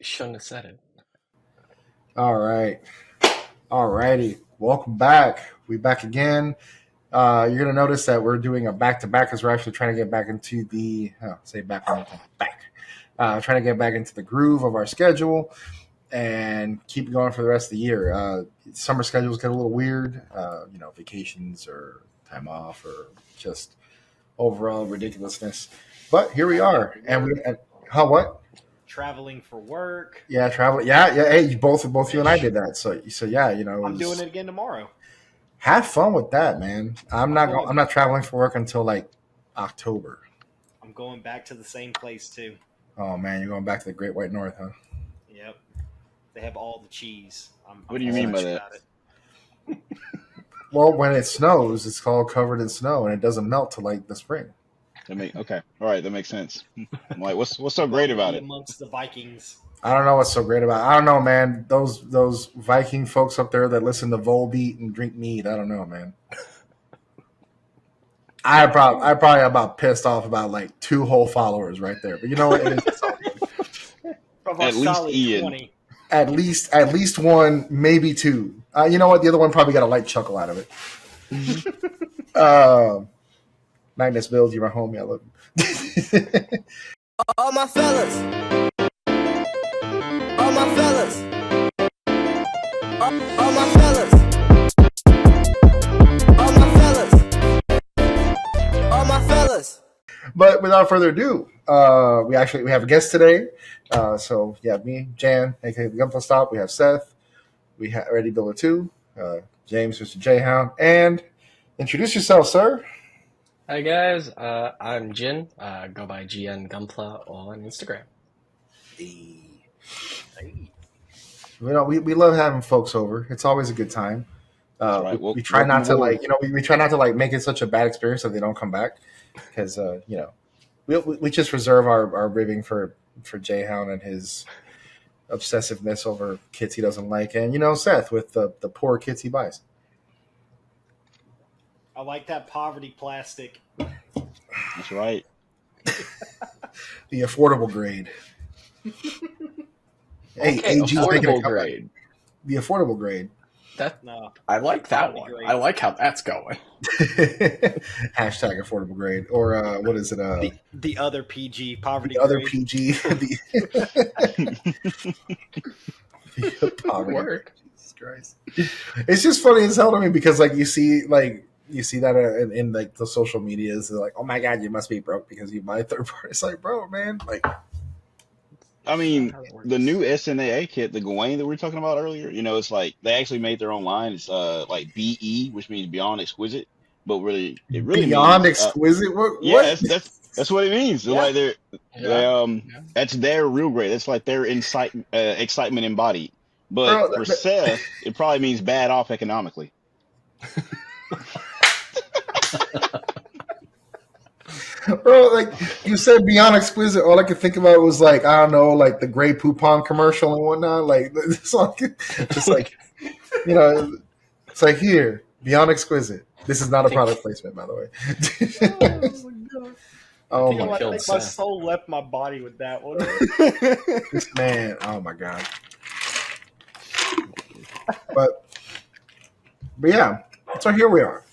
Shouldn't have said it. All right. All righty. Welcome back. We back again. You're gonna notice that we're doing a back to back because we're actually trying to get back into the say back one more time. Back. Trying to get back into the groove of our schedule and keep going for the rest of the year. Summer schedules get a little weird. Vacations or time off or just overall ridiculousness. But here we are, and how what? Traveling for work. Yeah, travel. Yeah. Hey, both you and I did that. So yeah, I'm doing it again tomorrow. Have fun with that, man. I'm not traveling for work until like October. I'm going back to the same place too. Oh man, you're going back to the Great White North, huh? Yep. They have all the cheese. What do you mean by that? Well, when it snows, it's all covered in snow, and it doesn't melt till like the spring. Okay, all right, that makes sense. I'm like, what's so great about it? Amongst the Vikings. I don't know what's so great about it. I don't know, man. Those Viking folks up there that listen to Volbeat and drink mead. I don't know, man. I probably about pissed off about like 2 whole followers right there. But you know what? It is At least Ian. 20. At least one, maybe 2. You know what? The other one probably got a light chuckle out of it. Magnus Bills, you're my homie. I love you. All my fellas. All my fellas. All my fellas. All my fellas. All my fellas. But without further ado, we have a guest today. So yeah, me, Jan, aka the Gunpla Stop. We have Seth. We have Ready Builder 2, James, Mr. J-Hound, and introduce yourself, sir. Hi guys, I'm Jin. Go by GN Gunpla on Instagram. Hey. We love having folks over. It's always a good time. Right. We try not to we try not to like make it such a bad experience that they don't come back because we just reserve our ribbing for J-Hound and his obsessiveness over kits he doesn't like, and Seth with the poor kits he buys. I like that poverty plastic. That's right. The affordable grade. Hey, Okay, AG's affordable grade. The affordable grade. No. I like that one. Grade. I like how that's going. Hashtag affordable grade, or what is it? The other PG poverty. The other grade. PG. The poverty. Word. Jesus Christ. It's just funny as hell to me because you see that in like the social medias. They're like, oh my god, you must be broke because you buy third party. It's like, bro, man, like. I mean, the new SNAA kit, the Gawain that we were talking about earlier, it's like they actually made their own line. It's like BE, which means Beyond Exquisite, but really, it really Beyond means, Exquisite. Yeah, that's what it means. Yeah. Like that's their real grade. That's like their excitement embodied. But Bro, for Seth, it probably means bad off economically. Bro, like you said, Beyond Exquisite. All I could think about was like I don't know, like the Grey Poupon commercial and whatnot. Like it's like, just like it's like here, Beyond Exquisite. This is not a product placement, by the way. Oh my I god, think my soul left my body with that one. this man! Oh my god. But yeah, so here we are.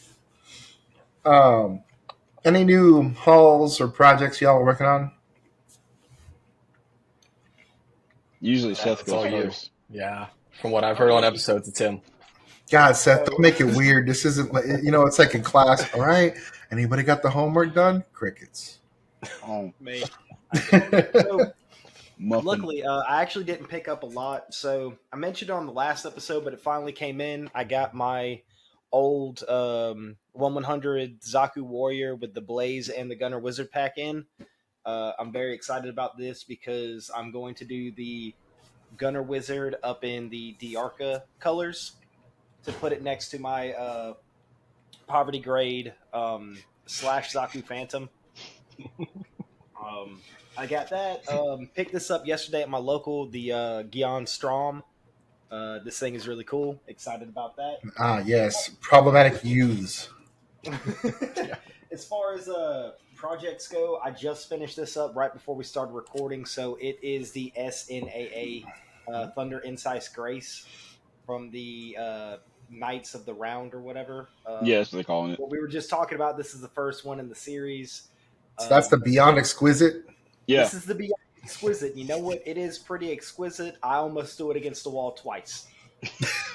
Any new hauls or projects y'all are working on? Usually Seth all goes you. first. Yeah, from what I've heard on episodes, it's him. God, Seth, don't make it weird. This isn't like it's like in class. All right, anybody got the homework done? Crickets. Oh, Me. So, muffin. luckily, I actually didn't pick up a lot. So I mentioned it on the last episode, but it finally came in. I got my old 1/100 Zaku Warrior with the Blaze and the Gunner Wizard pack in. I'm very excited about this because I'm going to do the Gunner Wizard up in the Diarca colors to put it next to my poverty grade / Zaku Phantom. I got that. Picked this up yesterday at my local, the Gion Strom. This thing is really cool. Excited about that. Ah, yes. Problematic use. As far as projects go, I just finished this up right before we started recording. So it is the SNAA Thunder Incise Grace from the Knights of the Round or whatever. Yes, they're calling it. What we were just talking about. This is the first one in the series. So that's the Beyond Exquisite. Yeah. This is the Beyond Exquisite. You know what? It is pretty exquisite. I almost threw it against the wall twice.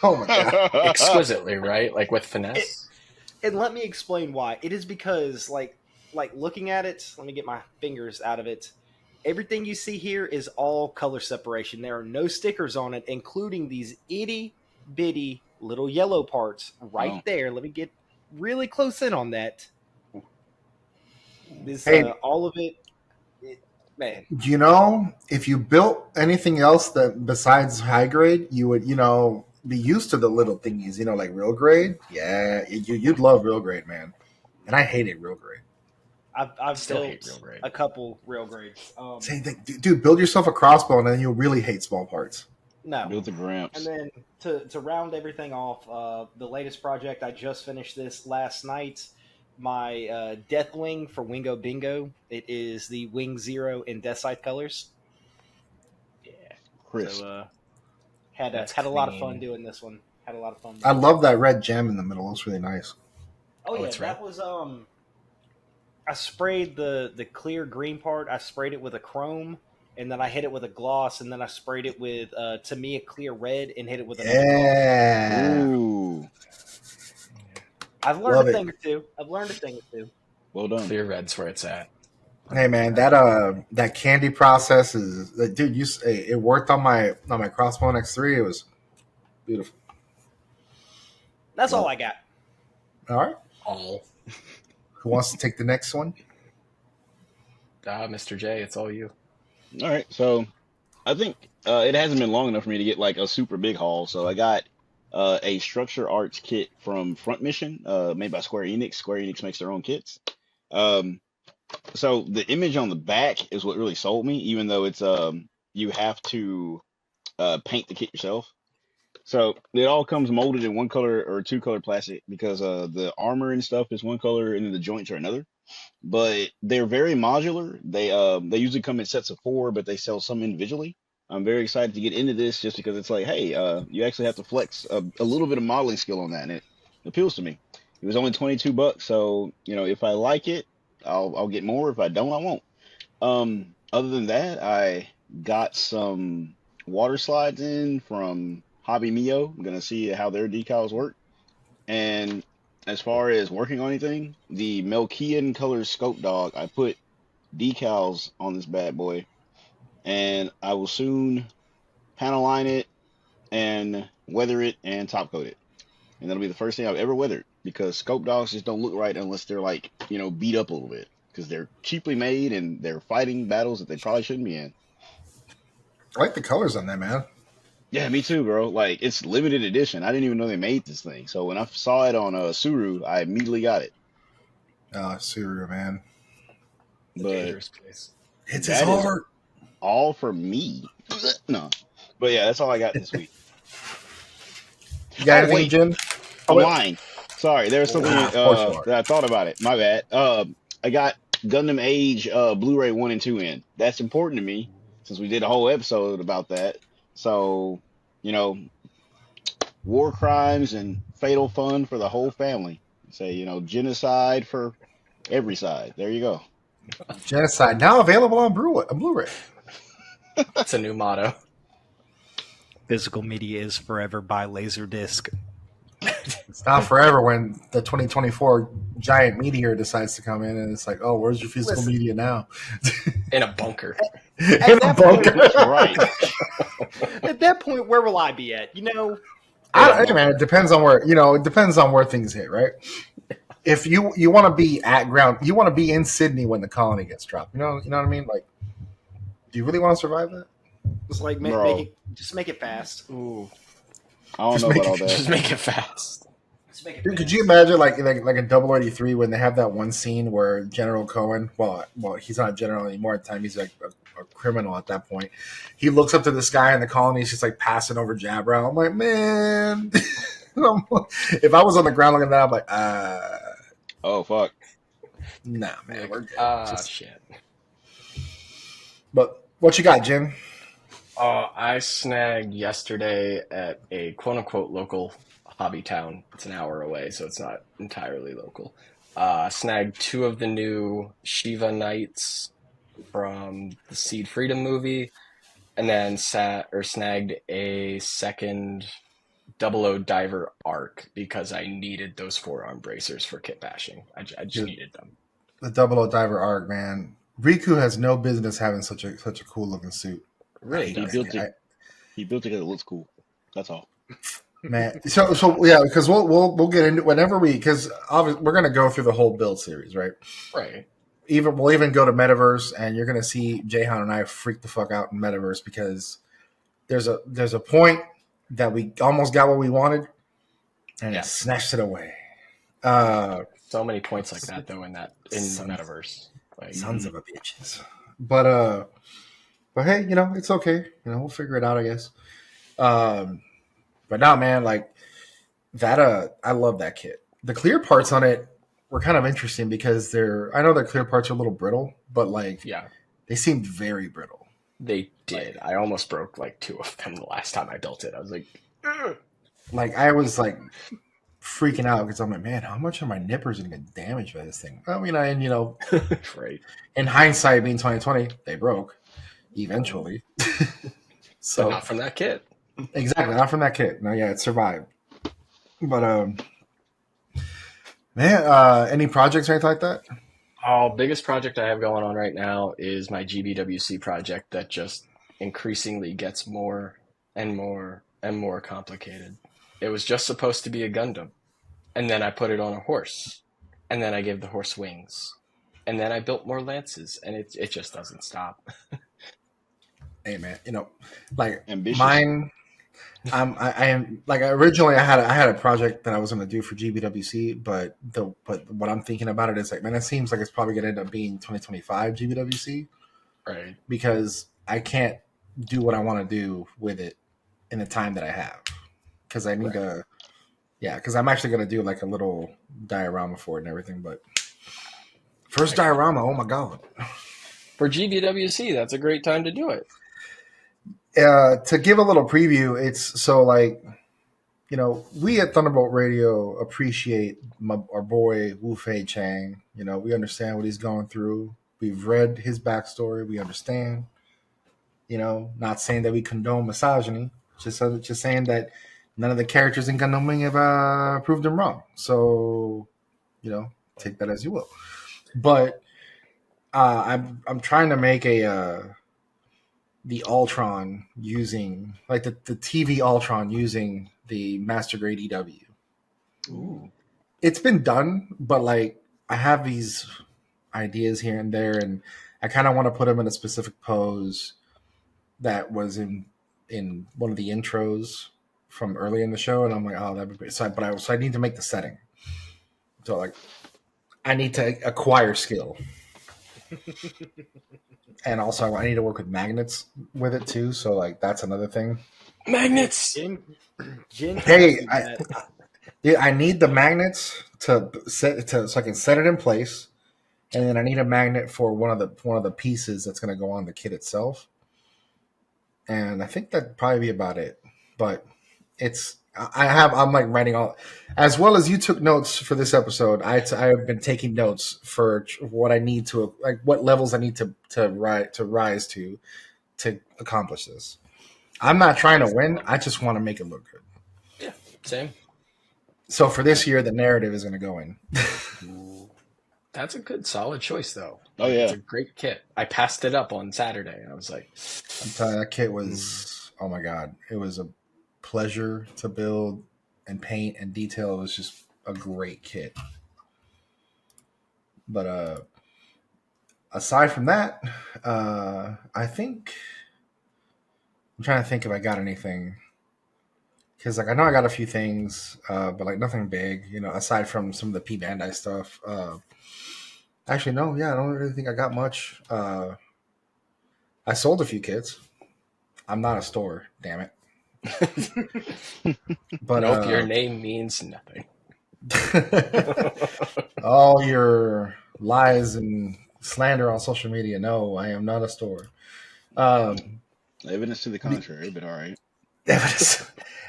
Oh my god! Exquisitely, right? Like with finesse. And let me explain why. It is because, like looking at it, let me get my fingers out of it. Everything you see here is all color separation. There are no stickers on it, including these itty bitty little yellow parts right there. Let me get really close in on that. This all of it, man. You know, if you built anything else that besides high grade, you would, be used to the little thingies. Like real grade. Yeah, you'd love real grade, man. And I hated real grade. I've still built hate real grade. a couple real grades. Same thing, dude. Build yourself a crossbow, and then you'll really hate small parts. No, build the gramps. And then to round everything off, the latest project I just finished this last night. My Deathwing for Wingo Bingo. It is the Wing Zero in Death Scythe colors. Yeah, Chris. So had a lot of fun doing this one. Had a lot of fun. I love that red gem in the middle. It's really nice. Oh yeah, that was I sprayed the clear green part. I sprayed it with a chrome, and then I hit it with a gloss, and then I sprayed it with to me a clear red, and hit it with another gloss. Ooh. I've learned a thing or two. Well done. Clear red's where it's at. Hey man, that candy process is, dude. It worked on my Crossbow X3. It was beautiful. That's all I got. All right. All. Who wants to take the next one? Mr. J, it's all you. All right. So I think it hasn't been long enough for me to get like a super big haul. So I got a Structure Arts kit from Front Mission, made by Square Enix. Square Enix makes their own kits. So the image on the back is what really sold me, even though it's you have to paint the kit yourself. So it all comes molded in one color or two color plastic because the armor and stuff is one color and then the joints are another. But they're very modular. They usually come in sets of 4, but they sell some individually. I'm very excited to get into this just because it's like, hey, you actually have to flex a little bit of modeling skill on that, and it appeals to me. It was only $22, so if I like it, I'll get more. If I don't, I won't. Other than that, I got some water slides in from Hobby Mio. I'm gonna see how their decals work. And as far as working on anything, the Melchian Colors Scope Dog, I put decals on this bad boy, and I will soon panel line it and weather it and top coat it. And that'll be the first thing I've ever weathered, because scope dogs just don't look right unless they're like, beat up a little bit, because they're cheaply made and they're fighting battles that they probably shouldn't be in. I like the colors on that, man. Yeah, me too, bro. Like, it's limited edition. I didn't even know they made this thing. So when I saw it on Suru, I immediately got it. Suru, man. The dangerous place. It's his heart. All for me. No. But yeah, that's all I got this week. You got anything, Jim? I'm lying. Sorry, there was something that I thought about it. My bad. I got Gundam Age Blu-ray 1 and 2 in. That's important to me since we did a whole episode about that. So, war crimes and fatal fun for the whole family. Say, genocide for every side. There you go. Genocide now available on Blu-ray. That's a new motto. Physical media is forever by Laserdisc. It's not forever when the 2024 giant meteor decides to come in and it's like, oh, where's your physical media now? In a bunker. In a bunker. Right. At that point, where will I be at? Hey, man, it depends on where, it depends on where things hit, right? If you want to be at ground, you want to be in Sydney when the colony gets dropped. You know what I mean? Like, do you really want to survive that? It's like just make it fast. Ooh. I don't know about all that. Just make it fast. Dude, could you imagine like in 083 when they have that one scene where General Cohen, well, he's not a general anymore at the time, he's like a criminal at that point. He looks up to the sky and the colony is just like passing over Jabra. I'm like, man. If I was on the ground looking at that, I'm like, oh fuck. Nah, man, Like, we're good. shit. But what you got, Jim? I snagged yesterday at a quote unquote local hobby town. It's an hour away, so it's not entirely local. Snagged two of the new Shiva Knights from the Seed Freedom movie, and then snagged a second Double O Diver arc because I needed those forearm bracers for kit bashing. I just Dude, needed them. the Double O Diver arc, man. Riku has no business having such a cool looking suit. It really He doesn't. built it. He built it because it looks cool. That's all. Man, so yeah, because we'll get into whenever because obviously we're gonna go through the whole build series, right? Right. We'll even go to Metaverse, and you're gonna see Jahan and I freak the fuck out in Metaverse because there's a point that we almost got what we wanted, and Yeah. it snatched it away. So many points like that though in the Sons- metaverse. Like, Sons of a bitches. But hey, it's okay. We'll figure it out, I guess. But now, man, like that. I love that kit. The clear parts on it were kind of interesting because I know the clear parts are a little brittle, but like yeah, they seemed very brittle. they did. I almost broke like two of them the last time I built it. I was like, ugh. Like I was like freaking out because I'm like, man, how much are my nippers gonna get damaged by this thing? I mean, Right. in hindsight, being 2020, they broke eventually. But So not from that kit. exactly, not from that kit. No, yeah, it survived. But man, any projects or anything like that? Oh, biggest project I have going on right now is my GBWC project that just increasingly gets more and more and more complicated. It was just supposed to be a Gundam, and then I put it on a horse, and then I gave the horse wings, and then I built more lances, and it just doesn't stop. Hey, man, like Ambitious. mine. I am like originally I had a project that I was going to do for GBWC, but what I'm thinking about it is like, man, it seems like it's probably going to end up being 2025 GBWC Right. because I can't do what I want to do with it in the time that I have because I need to. Yeah, because I'm actually going to do like a little diorama for it and everything. But first diorama, oh my god! For GBWC, that's a great time to do it. To give a little preview, it's so like we at Thunderbolt Radio appreciate our boy Wu Fei Chang. We understand what he's going through. We've read his backstory. We understand. Not saying that we condone misogyny, just saying that none of the characters in Gundam Wing have proved him wrong. So, take that as you will. But I'm trying to make the Ultron using like the TV Ultron using the Master Grade EW. Ooh. It's been done, but like I have these ideas here and there, and I kind of want to put them in a specific pose that was in one of the intros from early in the show, and I'm like, oh, that'd be great. So I need to make the setting. So like, I need to acquire skill. And also, I need to work with magnets with it too. So, like, that's another thing. Magnets. Jin Hey, I need the magnets so I can set it in place, and then I need a magnet for one of the pieces that's going to go on the kit itself. And I think that'd probably be about it. But I'm like writing all, as well as you took notes for this episode. I have been taking notes for what I need to, like what levels I need to rise to accomplish this. I'm not trying to win. I just want to make it look good. Yeah, same. So for this year, the narrative is going to go in. That's a good, solid choice, though. Oh yeah, It's a great kit. I passed it up on Saturday, and I was like, I'm telling you, that kit was, oh my God, it was a pleasure to build and paint and detail. It was just a great kit. But aside from that, I think I'm trying to think if I got anything, because like I know I got a few things, but like nothing big, aside from some of the P Bandai stuff. Actually, no, yeah, I don't really think I got much. I sold a few kits. I'm not a store, damn it. But nope, your name means nothing. All your lies and slander on social media. No, I am not a store. Um, Evidence to the the, contrary, but all right.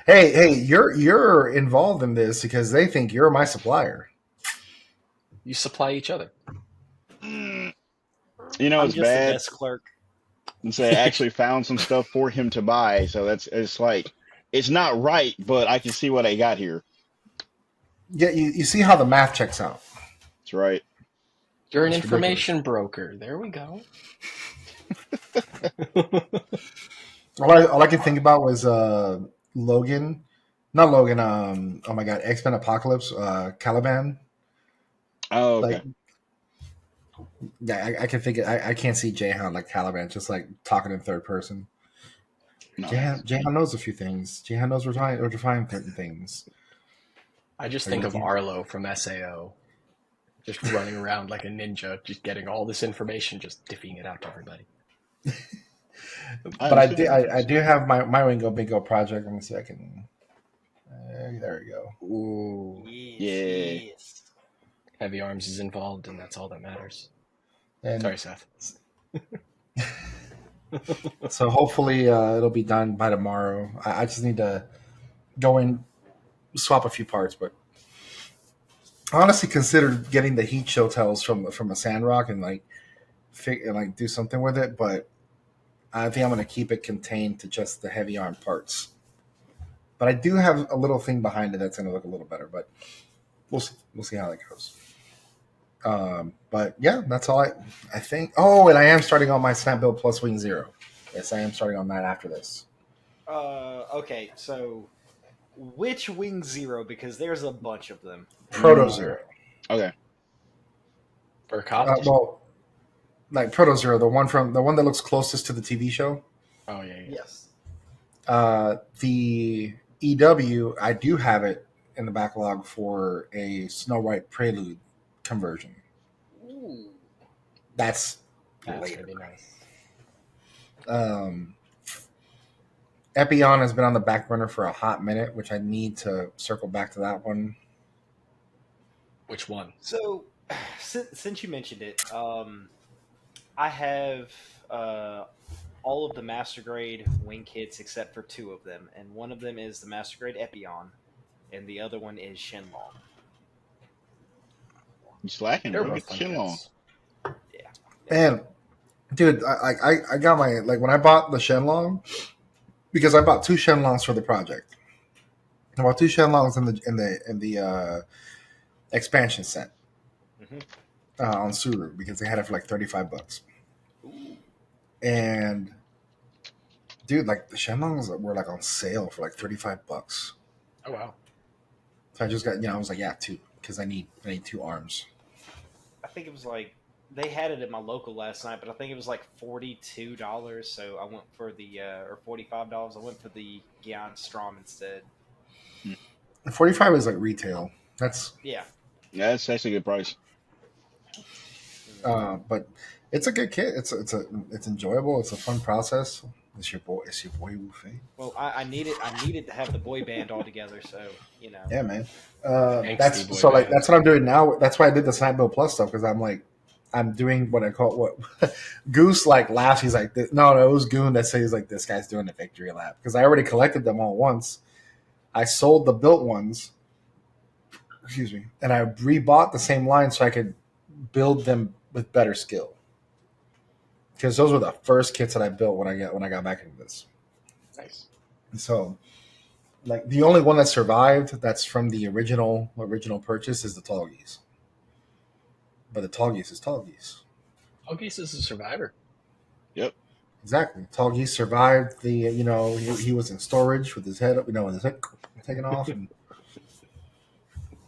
hey, you're involved in this because they think you're my supplier. You supply each other. Mm. You know I'm it's just the bad. desk clerk. And say I actually found some stuff for him to buy, so it's like it's not right, but I can see what I got here. Yeah, you see how the math checks out. That's right. You're an It's ridiculous. information broker. There we go. All I can think about was Logan, not Logan. Oh my God, X Men Apocalypse, Caliban. Oh, Like, okay. yeah, I can think. I can't see Jayhan like Caliban, just like talking in third person. Nice. Jayhan knows a few things. Jayhan knows where to find certain things. I just Like, think of Arlo from SAO, just running around like a ninja, just getting all this information, just diffing it out to everybody. I but understood the I reference. do have my Wingo Bingo project. Let me see. I can. There we go. Ooh, Yes, Yeah. yes. heavy arms is involved, and that's all that matters. And Sorry, Seth. so hopefully it'll be done by tomorrow. I just need to go in, swap a few parts, but I honestly considered getting the heat show tails from a Sandrock and like do something with it, but I think I'm going to keep it contained to just the heavy arm parts. But I do have a little thing behind it that's going to look a little better, but we'll see how that goes. But yeah, that's all I think. Oh, and I am starting on my Snap Build Plus Wing Zero. Yes, I am starting on that after this. Okay, so which Wing Zero? Because there's a bunch of them. Proto Zero. Okay. For cops? Well, like Proto Zero, the one that looks closest to the TV show. Oh yeah, yeah. Yes. The EW, I do have it in the backlog for a Snow White Prelude conversion. Ooh. That's That's later. gonna be nice. Epion has been on the back burner for a hot minute, which I need to circle back to that one. Which one? So, since you mentioned it, I have all of the Master Grade Wing kits except for two of them, and one of them is the Master Grade Epion, and the other one is Shenlong. You slacking, They're bro. both Get fun the chin long. kits. Yeah. And dude, I got my when I bought the Shenlong, because I bought two Shenlongs for the project. I bought two Shenlongs in the expansion set Mhm. on Suru because they had it for like $35. Ooh. And dude, like the Shenlongs were like on sale for like $35. Oh wow. So I just got, I was like, yeah, two, because I need two arms. I think it was like they had it at my local last night, but I think it was like $42. So I went for the or $45. I went for the Gian Strom instead. 45 is like retail. That's Yeah. Yeah, that's a good price. but it's a good kit. It's enjoyable. It's a fun process. It's your boy Wu-Fei. Well, I needed to have the boy band all together. So Yeah, man. Angsty boy So like band. that's what I'm doing now. That's why I did the Snap Build Plus stuff, because I'm doing what I call what Goose like laughs. He's like, no, it was Goon that says like this guy's doing a victory lap, because I already collected them all once. I sold the built ones, excuse me, and I rebought the same line so I could build them with better skill. Because those were the first kits that I built when I got back into this. Nice. So, like the only one that survived that's from the original purchase is the Tall Geese. But the Tall Geese is Tall Geese. Huggies is a survivor. Yep. Exactly. Tall Geese survived the he was in storage with his head up, with his head taken off, and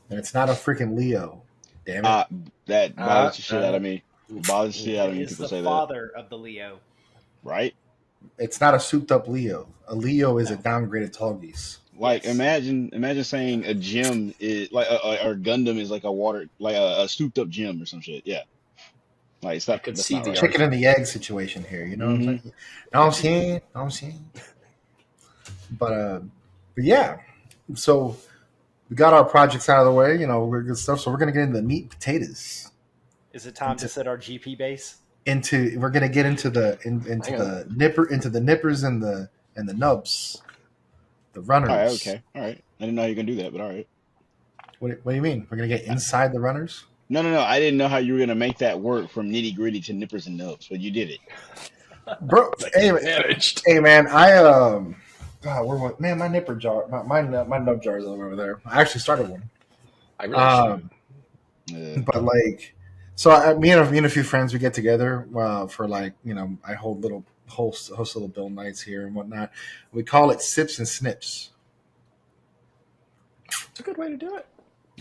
it's not a freaking Leo. Damn it. That bothers the shit out of me. It bothers the shit out of me when It's people the say that. father of the Leo. Right? It's not a souped up Leo. A Leo is a downgraded Tall Geese. Like Yes. imagine saying a gym is like or Gundam is like a water like a souped up gym or some shit. Yeah. Like it's not, could that's see not the right. Chicken and the egg situation here, you know what I'm saying? Know what I'm saying? Know what I'm saying? But yeah. So we got our projects out of the way. We're good stuff. So we're gonna get into the meat and potatoes. Is it time to set our GP base? We're gonna get into Hang on. the nippers and the nubs, the runners. All right, okay, all right. I didn't know how you were gonna do that, but all right. What do you mean? We're gonna get inside the runners? No, no, no. I didn't know how you were gonna make that work from nitty gritty to nippers and nubs, but you did it. Bro, Managed. hey man, God, man, my nipper jar, my nub jar is over there. I actually started one. I really should. But like, so me and a few friends, we get together for like, I host little bill nights here and whatnot. We call it sips and snips. It's a good way to do it.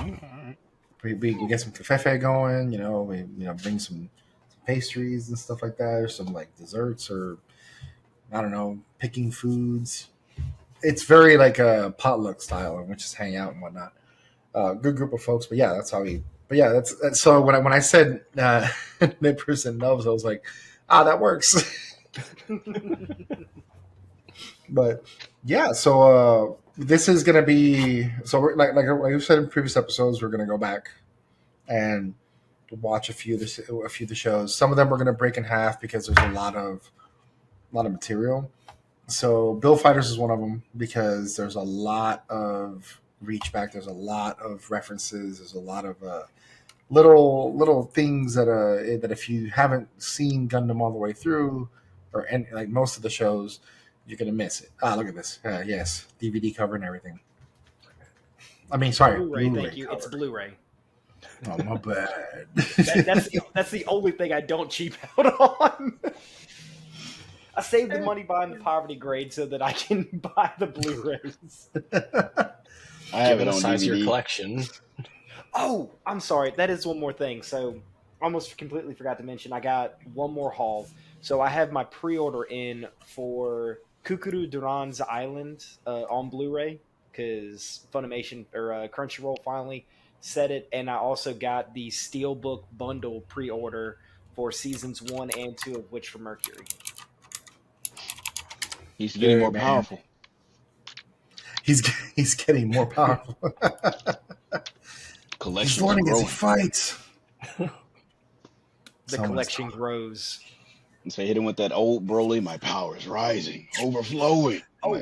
All right. We get some cafefe going. We bring some pastries and stuff like that, or some like desserts, or I don't know, picking foods. It's very like a potluck style, and we just hang out and whatnot. Good group of folks, but yeah, that's how we. But yeah, that's so when I said nippers and nubs, I was like, that works. But yeah, so this is gonna be so we're, like we've said in previous episodes, we're gonna go back and watch a few of the shows. Some of them we're gonna break in half because there's a lot of material. So Bill Fighters is one of them because there's a lot of reach back. There's a lot of references. There's a lot of little things that if you haven't seen Gundam all the way through, or any, like most of the shows, you're gonna miss it. Look at this. Yes, DVD cover and everything. I mean, sorry, Blu-ray. Blu-ray Thank you. cover. It's Blu-ray. Oh, my bad. That's the only thing I don't cheap out on. I saved the money buying the poverty grade so that I can buy the Blu-rays. I have Given it the on size of DVD. your collection. Oh, I'm sorry. That is one more thing. So, almost completely forgot to mention, I got one more haul. So, I have my pre-order in for Kukuru Duran's Island on Blu-ray because Funimation or Crunchyroll finally said it, and I also got the Steelbook bundle pre-order for seasons 1 and 2 of Witch from Mercury. He's getting more Man. powerful. He's getting more powerful. Collections He's learning as he growing. fights. The Someone's collection talking. grows. And so hit him with that old Broly. My power is rising, overflowing. Oh,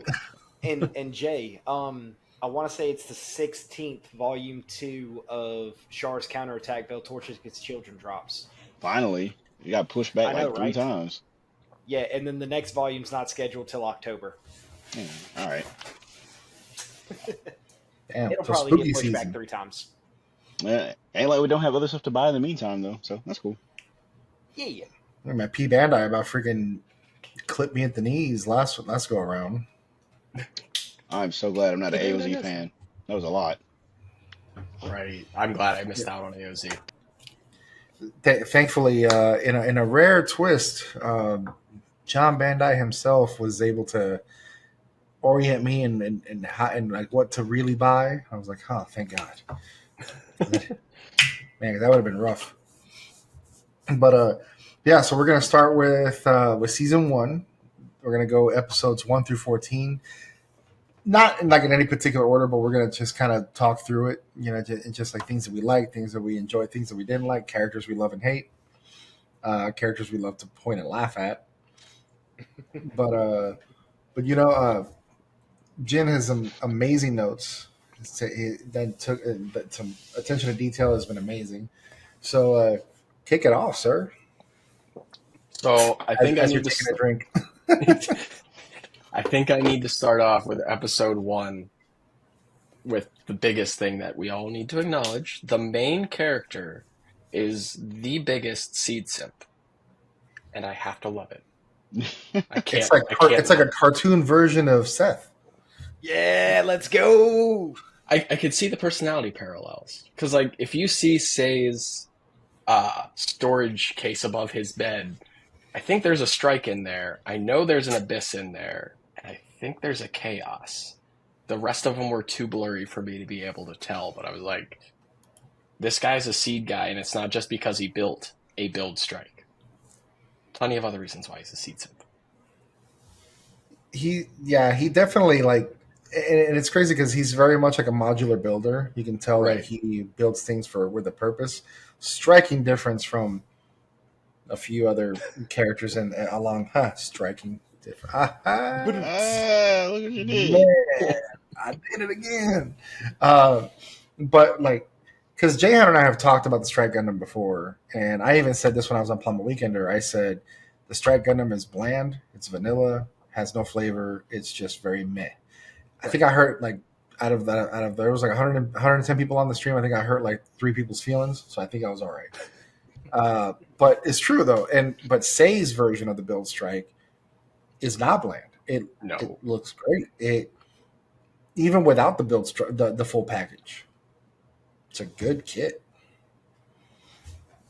and Jay, I want to say it's the 16th volume 2 of Char's counterattack. Bell Torches Gets Children drops. Finally, you got pushed back I know, like 3 right? times. Yeah, and then the next volume's not scheduled till October. Yeah, all right. Damn, It'll so probably spooky get pushed back season. 3 times. Ain't like we don't have other stuff to buy in the meantime though, so that's cool. Yeah. My P Bandai about freaking clipped me at the knees last go around. I'm so glad I'm not an Yeah, AOZ that is- fan. That was a lot. Right. I'm glad I missed out on AOZ. Thankfully, in a rare twist, John Bandai himself was able to orient me and like what to really buy. I was like, thank God. Man, that would have been rough. But yeah, so we're gonna start with season 1. We're gonna go episodes 1 through 14. Not in any particular order, but we're gonna just kind of talk through it. Just like things that we like, things that we enjoy, things that we didn't like, characters we love and hate, characters we love to point and laugh at. But Jin has some amazing notes. Then took some attention to detail has been amazing. So kick it off, sir. So I think I As you're need taking a to. drink. I think I need to start off with episode 1 with the biggest thing that we all need to acknowledge. The main character is the biggest seed simp, and I have to love it. I can't. It's like I can't it's like a love it. cartoon version of Seth. Yeah, let's go. I could see the personality parallels because, like, if you see Say's storage case above his bed, I think there's a strike in there. I know there's an abyss in there, and I think there's a chaos. The rest of them were too blurry for me to be able to tell, but I was like, this guy's a seed guy, and it's not just because he built a build strike. Plenty of other reasons why he's a seed simp. He definitely like and it's crazy because he's very much like a modular builder. You can tell that Right. he builds things for with a purpose. Striking difference from a few other characters and along. Striking different. Ah, look what you did. Man, I did it again. Uh, but like, because Jayhan and I have talked about the Strike Gundam before, and I even said this when I was on Plum Weekender. I said the Strike Gundam is bland, it's vanilla, has no flavor, it's just very meh. I think Right. I hurt like out of there was like 110 people on the stream. I think I hurt like three people's feelings, so I think I was all right. But it's true though, and but Say's version of the Build Strike is not bland. It No. looks great. It even without the the full package, it's a good kit.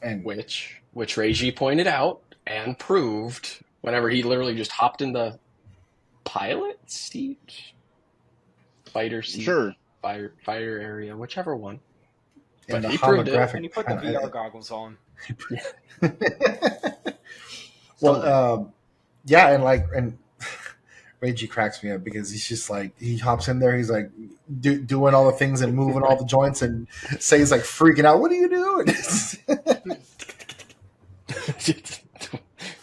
And Which Reiji pointed out and proved whenever he literally just hopped in the pilot seat, fighter seat, Sure. fighter area, whichever one. and But the he proved it. When holographic you put the kind VR goggles on, well, Someday. yeah, and like and Reggie cracks me up because he's just like he hops in there, he's like doing all the things and moving all the joints, and Say's like freaking out. What are you doing?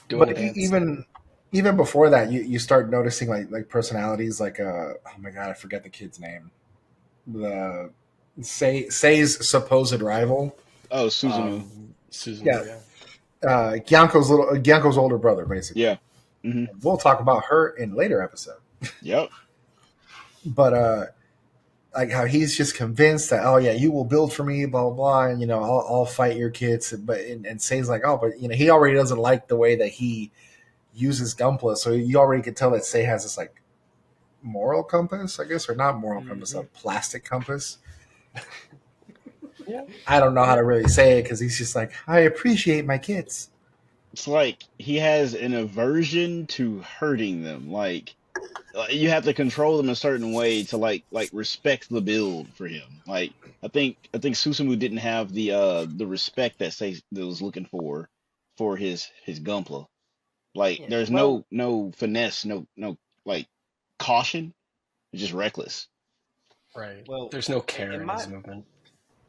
Doing But a dance. even before that, you start noticing like personalities like oh my god, I forget the kid's name. The Say's supposed rival. Oh, Suzumu. Susan. Yeah, Yeah. Gyanko's older brother, basically. Yeah. Hmm. We'll talk about her in later episode. Yep. But like how he's just convinced that oh yeah, you will build for me, blah blah blah, and I'll fight your kids. But and Say's like oh, but he already doesn't like the way that he uses Gunpla, so you already could tell that Say has this like moral compass, I guess, or not moral compass, a plastic compass. Yeah. I don't know how to really say it because he's just like I appreciate my kids. It's like he has an aversion to hurting them. Like you have to control them a certain way to like respect the build for him. Like I think Susumu didn't have the respect that Say that was looking for his Gunpla. Like yeah. there's Well, no finesse, no like caution. It's just reckless. Right. well, There's no care in in my his movement.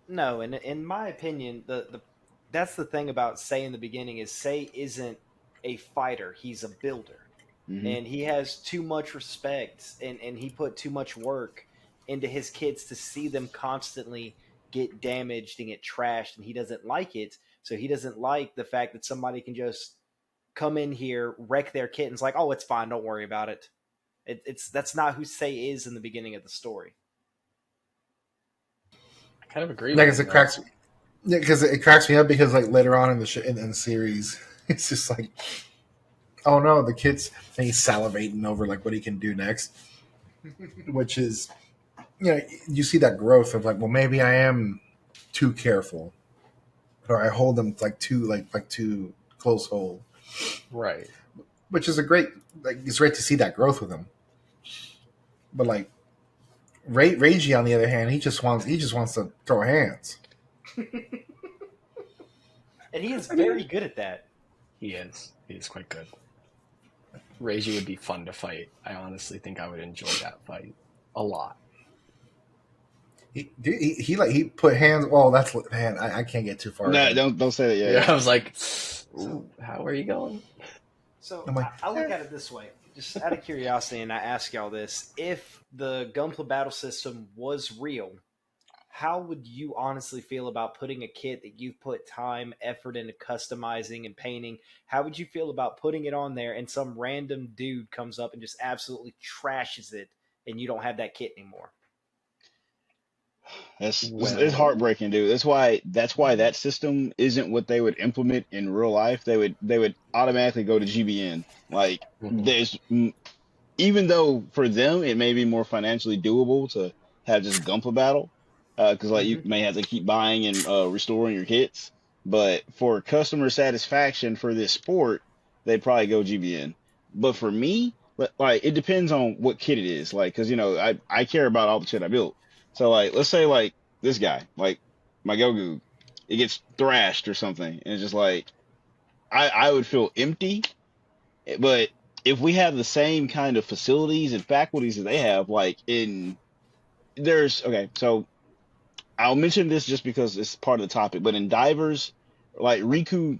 no, in my opinion, the that's the thing about Say in the beginning is Say isn't a fighter; he's a builder, Hmm. and he has too much respect, and he put too much work into his kids to see them constantly get damaged and get trashed, and he doesn't like it. So he doesn't like the fact that somebody can just come in here, wreck their kit, and it's like, oh, it's fine, don't worry about it. It's that's not who Say is in the beginning of the story. I kind of agree Like, with cause you it there. cracks, yeah, because it cracks me up because like later on in in the series, it's just like, oh no, the kid's and he's salivating over like what he can do next, which is you see that growth of like, well, maybe I am too careful, or I hold them like too close hold, Right. which is a great like it's great to see that growth with him. But like Reiji on the other hand, he just wants to throw hands. And he is I mean, very good at that. he is. He is quite good. Reiji would be fun to fight. I honestly think I would enjoy that fight a lot. He put hands. Well, that's man. I can't get too far No, ahead. don't say that. Yeah, Yeah, yeah. I was like, ooh, how are you going? So I'm like, I look at it this way, just out of curiosity, and I ask y'all this: if the Gunpla battle system was real, how would you honestly feel about putting a kit that you've put time, effort into customizing and painting? How would you feel about putting it on there and some random dude comes up and just absolutely trashes it, and you don't have that kit anymore? It's Well, heartbreaking, dude. That's why that system isn't what they would implement in real life. They would automatically go to GBN. Like mhm. there's even though for them it may be more financially doable to have just Gunpla battle, because like you Mm-hmm. may have to keep buying and restoring your kits. But for customer satisfaction for this sport, they'd probably go GBN. But for me, like it depends on what kit it is. Like, because I care about all the shit I built. So like, let's say like this guy, like my Gogu, it gets thrashed or something, and it's just like I would feel empty, but if we have the same kind of facilities and faculties that they have, like okay, so I'll mention this just because it's part of the topic, but in divers, like Riku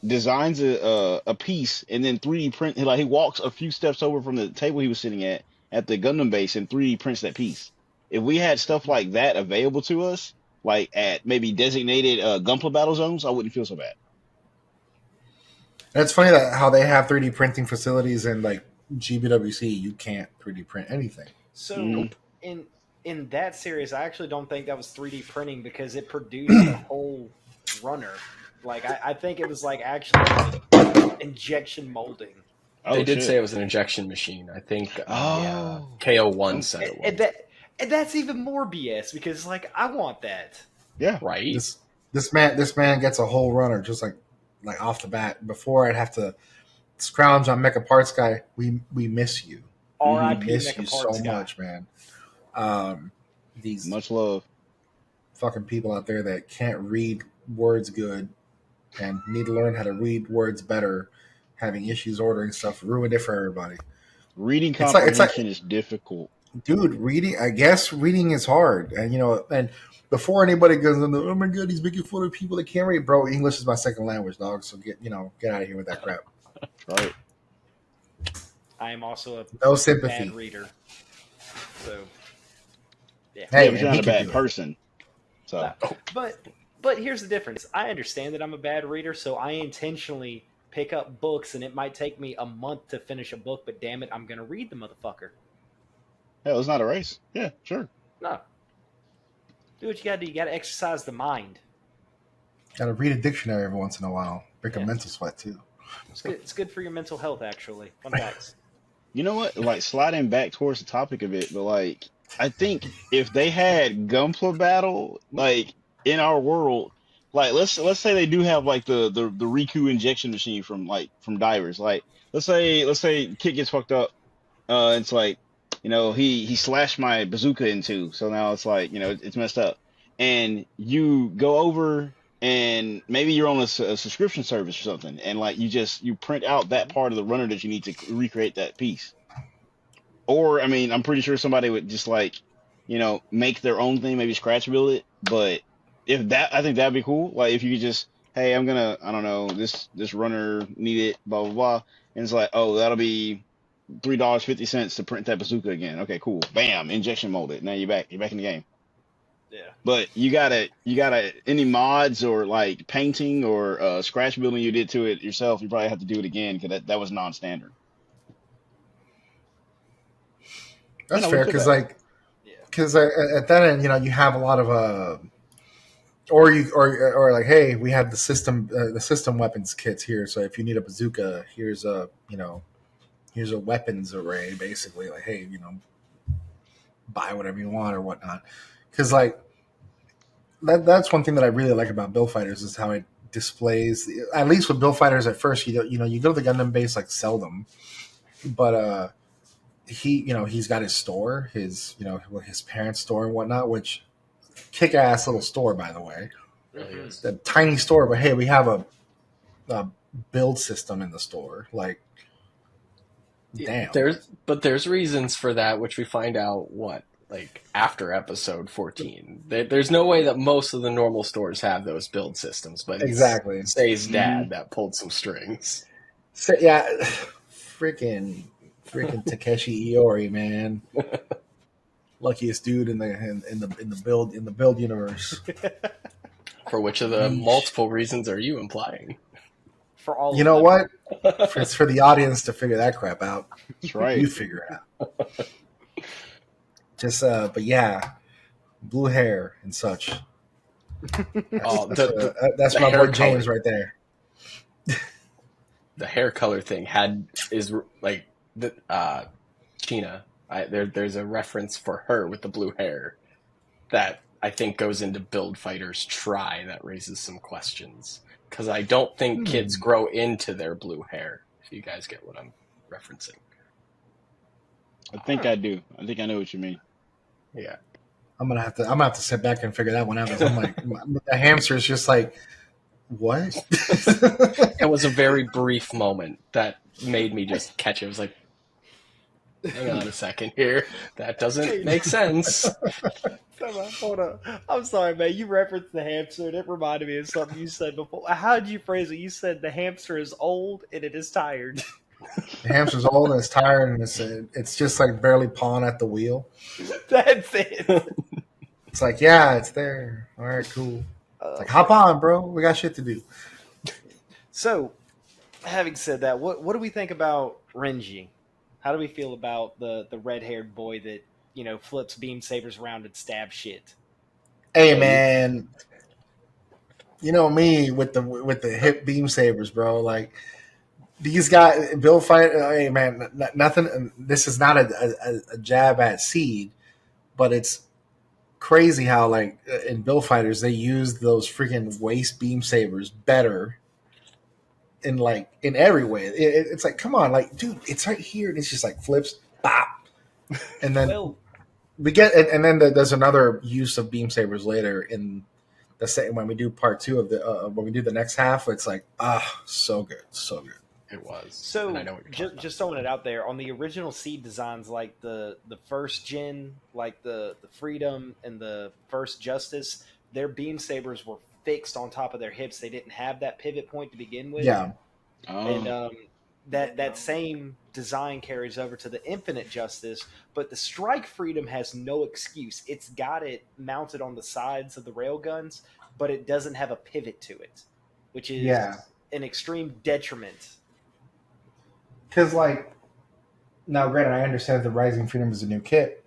designs a piece and then 3D print, like he walks a few steps over from the table he was sitting at the Gundam base and 3D prints that piece. If we had stuff like that available to us, like at maybe designated Gunpla battle zones, I wouldn't feel so bad. And it's funny that how they have 3D printing facilities and like GBWC, you can't 3D print anything. So Nope. in that series, I actually don't think that was 3D printing because it produced a whole runner. Like I think it was like actually like injection molding. They did shit. say it was an injection machine. I think Oh. KO1 said it was. And that's even more BS because like I want that. Yeah. Right? This man gets a whole runner just like off the bat. Before I'd have to scrounge on Mecha Parts Guy. We miss you. R.I.P. We miss Mecha you Parts so Guy. much, man. These Much love. fucking people out there that can't read words good and need to learn how to read words better, having issues ordering stuff, ruined it for everybody. Reading It's comprehension is difficult. Dude, reading, I guess reading is hard. And, and before anybody goes, oh my God, he's making fun of people that can't read. Bro, English is my second language, dog. So get out of here with that crap. Right. I am also a No sympathy. bad reader. So yeah. Hey, Yeah, but man, you're not he a can bad do it. person. So But here's the difference. I understand that I'm a bad reader, so I intentionally pick up books, and it might take me a month to finish a book. But damn it, I'm gonna read the motherfucker. hell, it's not a race. Yeah, sure. No, do what you gotta do. You gotta exercise the mind. Gotta read a dictionary every once in a while. Break a Yeah. mental sweat, too. It's good. It's good for your mental health, actually. Fun facts. You know what? Like sliding back towards the topic of it, but like I think if they had Gunpla battle like in our world, like let's say they do have like the Riku injection machine from divers. Like let's say Kit gets fucked up. It's like he slashed my bazooka in two, so now it's like it's messed up, and you go over and maybe you're on a subscription service or something, and like you print out that part of the runner that you need to recreate that piece. Or I mean, I'm pretty sure somebody would just like make their own thing, maybe scratch build it. But I think that'd be cool. Like if you could just, hey, I don't know, this runner need it, blah blah blah, and it's like, oh, that'll be $3.50 to print that bazooka again. Okay, cool. Bam, injection molded. Now you're back in the game. Yeah. But you gotta any mods or like painting or scratch building you did to it yourself, you probably have to do it again because that was non-standard. That's we fair could because, have. like, at that end, you have a lot of or like, hey, we have the system weapons kits here. So if you need a bazooka, here's a weapons array, basically. Like, hey, buy whatever you want or whatnot. Because like that's one thing that I really like about Build Fighters is how it displays. At least with Build Fighters, at first you go to the Gundam base like seldom, but he's got his store, his parents' store and whatnot, which kick ass little store, by the way. Really is. The tiny store, but hey, we have a build system in the store. Like, damn. There's reasons for that, which we find out after episode 14. There's no way that most of the normal stores have those build systems, but Exactly. it's Say's dad that pulled some strings. So, yeah, freaking Takeshi Iori, man. Luckiest dude in the build universe. For which of the multiple reasons are you implying? For all You of know them. what? It's for the audience to figure that crap out. That's right. You figure it out. But yeah, blue hair and such. That's my boy James right there. The hair color thing is like the China. There's a reference for her with the blue hair that I think goes into Build Fighters Try that raises some questions because I don't think kids grow into their blue hair. If you guys get what I'm referencing. I think I do. I think I know what you mean. Yeah. I'm gonna have to sit back and figure that one out. I'm like, the hamster is just like, what? It was a very brief moment that made me just catch it. It was like, hang on a second here. That doesn't make sense. Hold on. I'm sorry, man. You referenced the hamster. It reminded me of something you said before. How did you phrase it? You said the hamster is old and it is tired. The hamster's old and it's tired and it's just like barely pawing at the wheel. That's it. It's like, yeah, it's there. All right, cool. It's like, hop on, bro. We got shit to do. So, having said that, what do we think about Renji? How do we feel about the red haired boy that flips beam sabers around and stabs shit? Hey, man. You know me with the hip beam sabers, bro. Like these guys, Bill fight. Hey, man, nothing. This is not a jab at Seed, but it's crazy how like in Bill Fighters they use those freaking waist beam sabers better in every way. It's like, come on, like, dude, it's right here, and it's just like flips, bop, and then Well, we get, and then there's another use of beam sabers later in the second when we do part two of the when we do the next half. It's like, so good, so good. It was. so And I know what you're talking about. just throwing it out there on the original Seed designs, like the first gen, like the Freedom and the first Justice, their beam sabers were fixed on top of their hips. They didn't have that pivot point to begin with. Yeah, And that same design carries over to the Infinite Justice, but the Strike Freedom has no excuse. It's got it mounted on the sides of the railguns, but it doesn't have a pivot to it, which is an extreme detriment. because like now, granted, I understand the Rising Freedom is a new kit,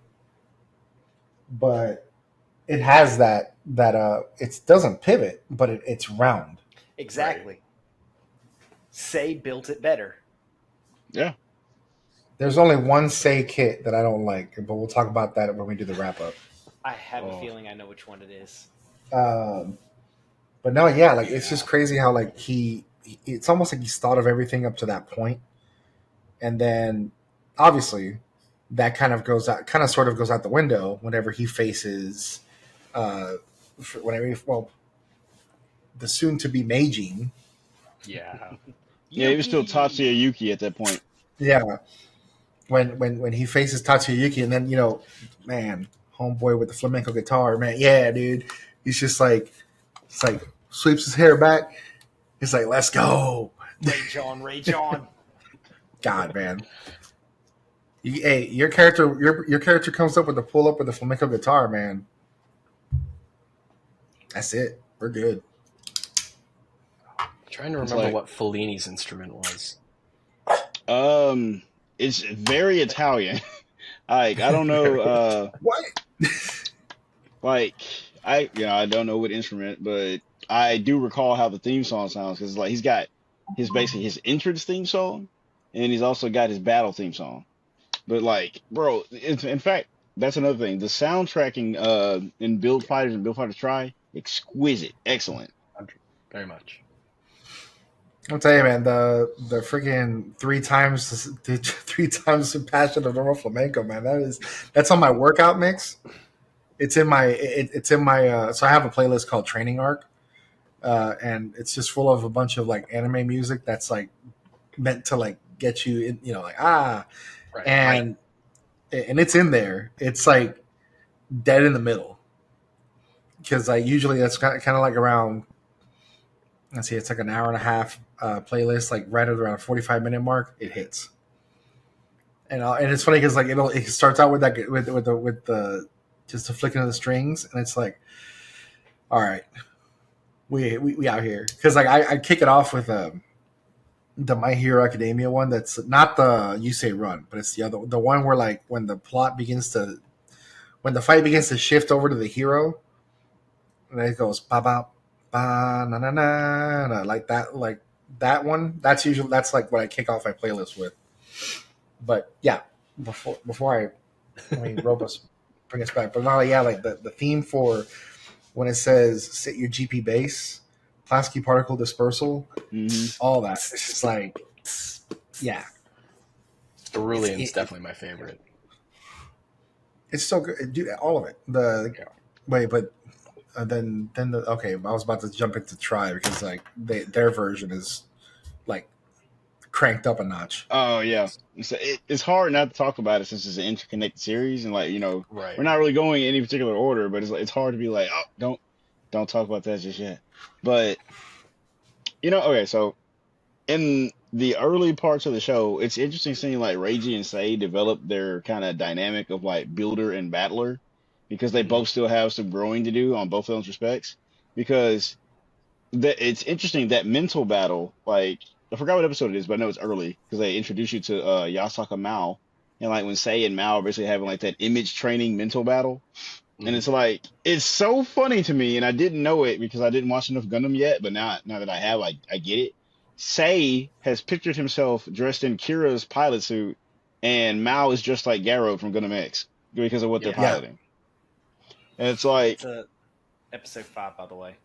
but it has that it doesn't pivot, but it's round. Exactly. Right. Say built it better. Yeah. There's only one Say kit that I don't like, but we'll talk about that when we do the wrap up. I have a feeling I know which one it is. But no, yeah, like it's just crazy how like it's almost like he's thought of everything up to that point, and then obviously that kind of sort of goes out the window whenever he faces, the soon to be Meijin. Yeah. Yeah, he was still Tatsuya Yuki at that point. Yeah. When he faces Tatsuya Yuki, and then man, homeboy with the flamenco guitar, man, yeah, dude, he's just like, it's like sweeps his hair back. He's like, let's go, Rage on. God, man, your character comes up with the pull up with the flamenco guitar, man. That's it. We're good. I'm trying to remember what Fellini's instrument was. It's very Italian. Like I don't know. What? Like I don't know what instrument, but I do recall how the theme song sounds because like he's got his entrance theme song, and he's also got his battle theme song. But like, bro, in fact, that's another thing. The soundtracking in Build Fighters and Build Fighters Try, exquisite, excellent. Very much. I'll tell you, man, the freaking three times the passion of normal flamenco, man. That's on my workout mix. It's in my so I have a playlist called Training Arc, and it's just full of a bunch of like anime music that's like meant to like get you in, right, and it's in there. It's like dead in the middle because like usually that's kind of like around. Let's see, it's like an hour and a half playlist, like right around a 45-minute mark. It hits, and it's funny because like it starts out with that with the just the flicking of the strings, and it's like, all right, we out here because like I kick it off with the My Hero Academia one. That's not the You Say Run, but it's the one where like when the fight begins to shift over to the hero, and it goes ba ba ba na na na na like that one. That's like what I kick off my playlist with. But yeah, before rope us, bring us back. But not like the theme for when it says set your GP base, Plasky particle dispersal, all that. It's just like, yeah. Cerulean's definitely my favorite. It's so good, dude. All of it. But okay, I was about to jump into Try because like their version is like cranked up a notch. Oh yeah, it's hard not to talk about it since it's an interconnected series, and we're Right. not really going in any particular order, but it's hard to be like, oh, don't talk about that just yet. But okay, so in the early parts of the show, it's interesting seeing like Reiji and Sei develop their kind of dynamic of like builder and battler because they Mhm. both still have some growing to do on both of those respects. Because it's interesting that mental battle, like I forgot what episode it is, but I know it's early because they introduce you to Yasaka Mao, and like when Sei and Mao are basically having like that image training mental battle, and Mhm. it's like it's so funny to me, and I didn't know it because I didn't watch enough Gundam yet, but now that I have, I get it. Sei has pictured himself dressed in Kira's pilot suit, and Mao is just like Garo from Gundam X because of what they're Yeah, Yeah, piloting, and it's like, it's a episode 5, by the way.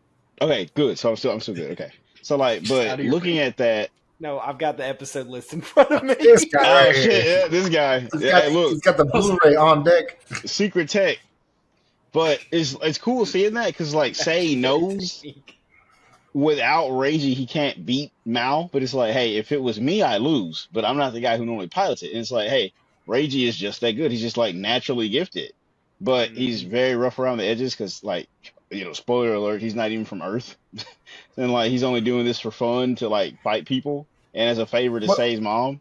okay, good. So I'm still good. Okay, so like, Out but of your looking way. at that. No, I've got the episode list in front of this me. guy Oh right shit, here. yeah, this guy. He's Yeah, got hey, look, he's got the Blu-ray on deck. secret tech. But it's cool seeing that because like Say Imaginary knows technique. without Reiji he can't beat Mao, but it's like, hey, if it was me, I lose. But I'm not the guy who normally pilots it. And it's like, hey, Reiji is just that good. He's just like naturally gifted, but he's Mhm. very rough around the edges because like spoiler alert, he's not even from Earth, and like he's only doing this for fun to like fight people and as a favor to But Say's mom.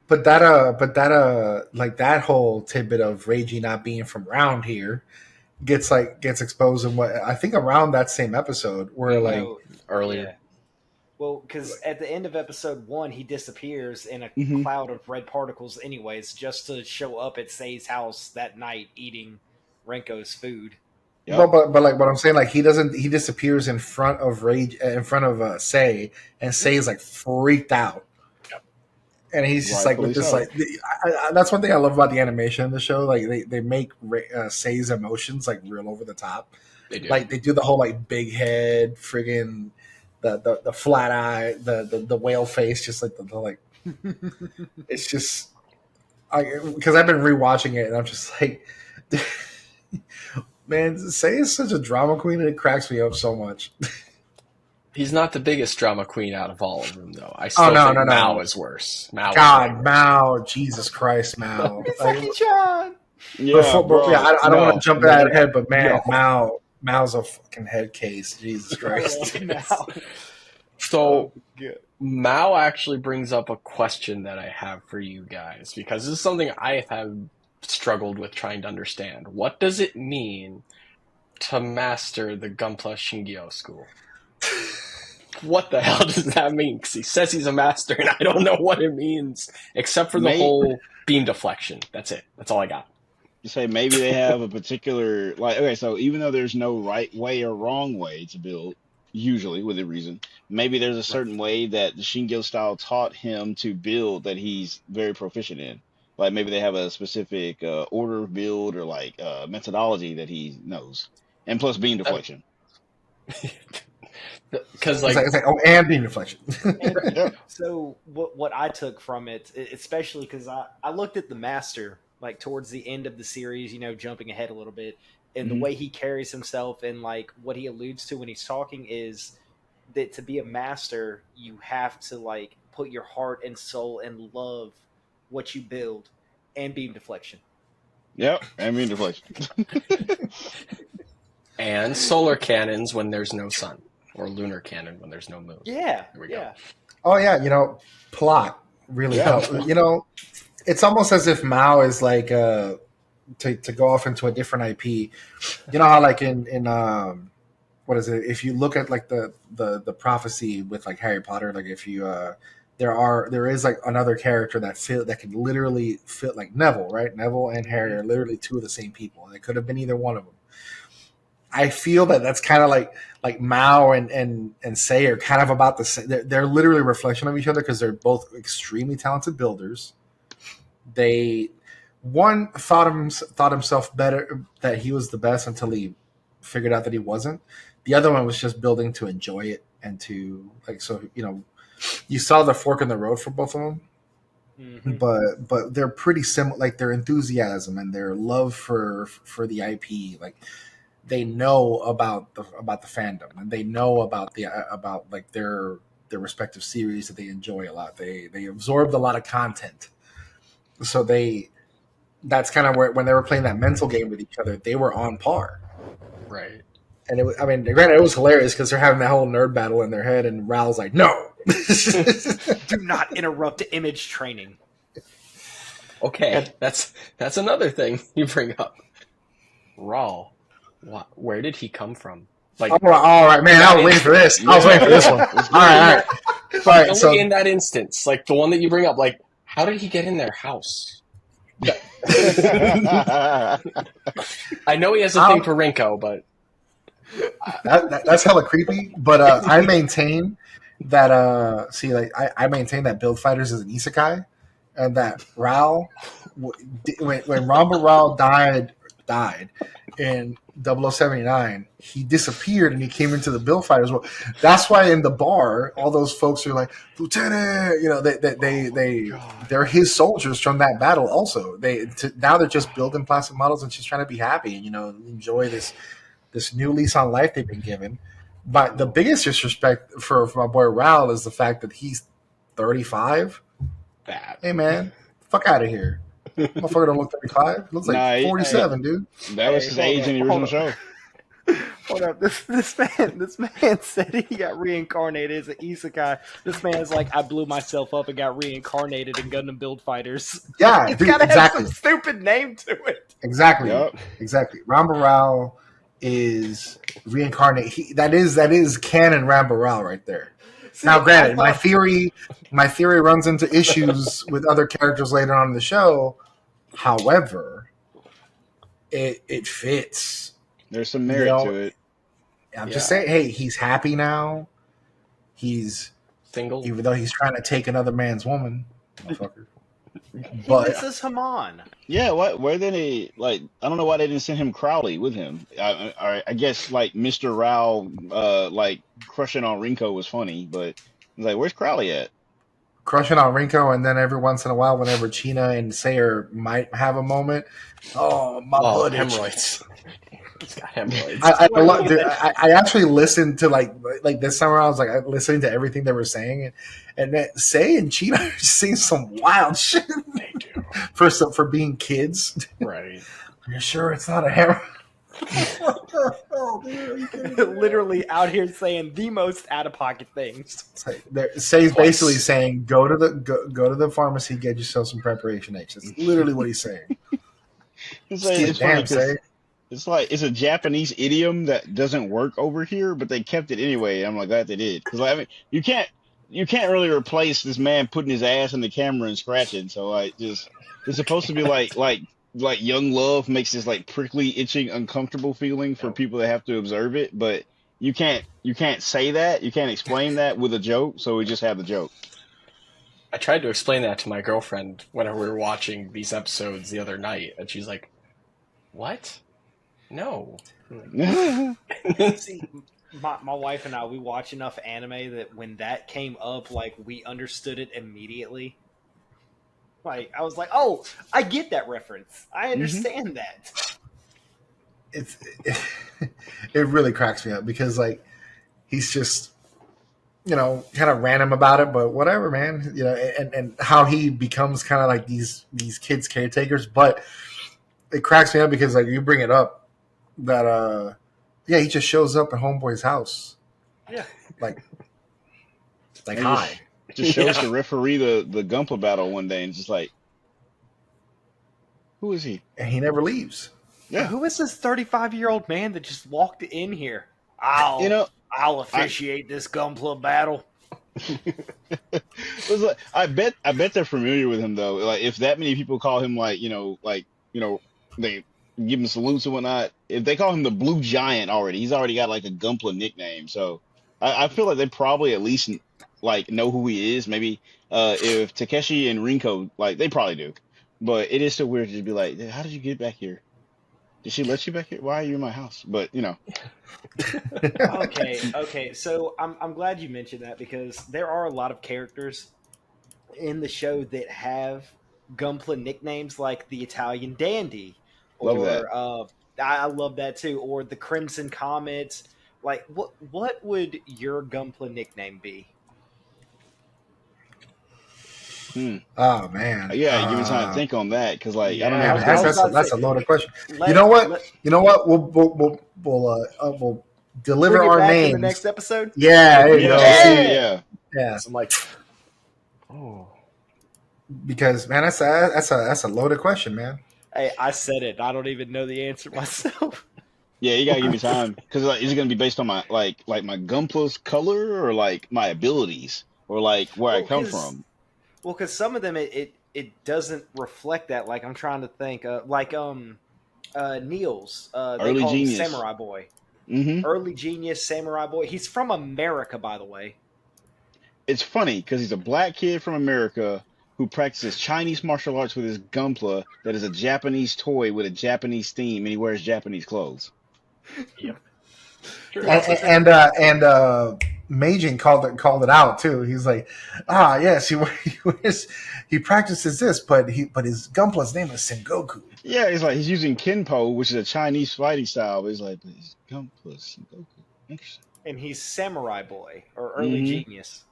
like that whole tidbit of Reiji not being from around here gets exposed in what I think around that same episode where Mhm. like No, Earlier. yeah. Well, because at the end of episode 1, he disappears in a Hmm. cloud of red particles, anyways, just to show up at Sei's house that night eating Renko's food. but, Yep. but but like what I'm saying, like he disappears in front of Rage in front of Say, and Say is like freaked out, Yep. and he's just like with Rightfully this so. like that's one thing I love about the animation in the show. Like they make Say's emotions like real over the top. They do. Like they do the whole like big head, friggin' the flat eye, the whale face, just like the like it's just because I've been rewatching it and I'm just like. Man, Say is such a drama queen and it cracks me up so much. He's not the biggest drama queen out of all of them, though. I Oh still no, think no, Mao no! is worse. Mao is way God, worse. Mao, Jesus Christ, Mao. Like, Misaki-chan! Yeah, but yeah, bro. I don't want to No, jump no, ahead, but man, No. Mao's a fucking head case. Jesus I Christ. love Mal. So Good. Mao actually brings up a question that I have for you guys because this is something I have struggled with trying to understand. What does it mean to master the Gunpla Shingyo school? What the hell does that mean? Because he says he's a master, and I don't know what it means, except for the may whole beam deflection. That's it. That's all I got. you say maybe they have a particular like okay, so even though there's no right way or wrong way to build, usually with a reason, maybe there's a Right. certain way that the Shingyo style taught him to build that he's very proficient in. Like maybe they have a specific order of build or like methodology that he knows, and plus beam deflection. Because, So like, It's like oh, and beam deflection. And Yep. so what I took from it, especially because I looked at the master like towards the end of the series, jumping ahead a little bit, and the Hmm. way he carries himself and like what he alludes to when he's talking is that to be a master, you have to like put your heart and soul and love what you build and beam deflection. Yep. And beam deflection. and solar cannons when there's no sun, or lunar cannon when there's no moon. Yeah, There we go. yeah. Oh yeah, plot really Yeah. helps. It's almost as if Mao is like to go off into a different IP. You know how like in what is it? If you look at like the prophecy with like Harry Potter, like if you there is like another character that can literally fit like Neville, right? Neville and Harry are literally two of the same people, and it could have been either one of them. I feel that that's kind of like Mao and Sei are kind of about the same. They're literally a reflection of each other because they're both extremely talented builders. They one thought himself better that he was the best until he figured out that he wasn't. The other one was just building to enjoy it and to like so you saw the fork in the road for both of them, Mhm. but they're pretty similar. Like their enthusiasm and their love for the IP, like they know about the fandom, and they know about like their respective series that they enjoy a lot. They absorbed a lot of content, so that's kind of where when they were playing that mental game with each other, they were on par. Right. And I mean, granted, it was hilarious because they're having that whole nerd battle in their head, and Raul's like, "No, Do not interrupt image training. Okay, that's another thing you bring up. Raw. Where did he come from? Like, all right, man, I was waiting for this. I was waiting for this one. All right. All right. only So in that instance, like the one that you bring up, like, how did he get in their house? I know he has a thing for Rinko, but that's hella creepy. But I maintain that I maintain that Build Fighters is an isekai, and that Raul, when Ramba Raul died in 0079, he disappeared and he came into the Build Fighters world. That's why in the bar, all those folks are like, Lieutenant, they're his soldiers from that battle. Also, now they're just building plastic models and just trying to be happy and enjoy this new lease on life they've been given. But the biggest disrespect for my boy Raul is the fact that he's 35. bad. Hey man, fuck out of here. Motherfucker don't look 35. Looks like 47, dude. That was his age in the original show. Hold up, this man said he got reincarnated as an isekai. This man's like, I blew myself up and got reincarnated in Gundam Build Fighters. Yeah, It's dude, gotta exactly. have some stupid name to it. Exactly. Yep. Exactly. Ramba Rao is reincarnated. That is canon Ramba Rao right there. See, Now, granted, my theory runs into issues with other characters later on in the show. However, it fits. There's some merit to it. I'm just saying, hey, he's happy now. He's Single. even though he's trying to take another man's woman, motherfucker. But this is Haman. Yeah, why didn't they, like, I don't know why they didn't send him Crowley with him. I guess, like, Mr. Rao, like, crushing on Rinko was funny, but I was like, where's Crowley at? Crushing on Rinko, and then every once in a while, whenever China and Sayer might have a moment, my butt itch. Hemorrhoids. He's got hemorrhoids. I actually listened to like this summer. I was like listening to everything they were saying, and Say and China are saying some wild shit. They do. For being kids, Right. You're sure it's not a hammer? Literally out here saying the most out of pocket things. Say's basically saying go to the pharmacy, get yourself some preparation H. That's literally what he's saying. It's funny 'cause it's like it's a Japanese idiom that doesn't work over here, but they kept it anyway. I'm like, glad they did, because I mean, you can't really replace this man putting his ass in the camera and scratching. So like, just it's supposed to be like young love makes this like prickly, itching, uncomfortable feeling for people that have to observe it, but you can't say that, you can't explain that with a joke, so we just have the joke. I tried to explain that to my girlfriend whenever we were watching these episodes the other night, and she's like, "What? No." See, my wife and I, we watch enough anime that when that came up, like, we understood it immediately. Like, I was like, oh, I get that reference. I understand that. It really cracks me up because like he's just kind of random about it, but whatever, man. And how he becomes kind of like these kids caretakers, but it cracks me up because like you bring it up that he just shows up at Homeboy's house. Yeah. Like hi. Just shows to referee the Gunpla battle one day and just like, who is he? And he never leaves. Yeah. Who is this 35-year-old man that just walked in here? I'll officiate this Gunpla battle. I bet they're familiar with him though. Like if that many people call him they give him salutes and whatnot. If they call him the Blue Giant already, he's already got like a Gunpla nickname. So I feel like they probably at least like know who he is. Maybe if Takeshi and Rinko, like they probably do. But it is still weird to be like, how did you get back here? Did she let you back here? Why are you in my house? But Okay. So I'm glad you mentioned that because there are a lot of characters in the show that have Gunpla nicknames like the Italian Dandy, Love or that. I love that too. Or the Crimson Comet. Like, what would your Gunpla nickname be? Hmm. Oh man. Yeah, give me time to think on that because, like, I don't know Yeah, if I it's was, man, I gonna. was about to that's say, a loaded question. You let know what? let You know what? We'll deliver bring it our back in the next names. episode. Yeah, there you go. Yeah, See, yeah. yeah, So I'm like, oh, because man, that's a loaded question, man. Hey, I said it. I don't even know the answer myself. Yeah, you gotta give me time because, like, is it gonna be based on my like my Gunpla's color or like my abilities or like where I Well, come because from? some of them it doesn't reflect that. Like I'm trying to think. Neil's. They Early call him genius. Samurai Boy. Mm-hmm. Early genius Samurai Boy. He's from America, by the way. It's funny because he's a black kid from America who practices Chinese martial arts with his Gunpla that is a Japanese toy with a Japanese theme, and he wears Japanese clothes. yep, He true. also said, And Majin called it out too. He's like, yes, he practices this, but his Gunpla's name is Sengoku. Yeah, he's using Kenpo, which is a Chinese fighting style. But he's like, but his Gunpla is Goku. Interesting. and he's Samurai Boy or Early Mm-hmm. Genius.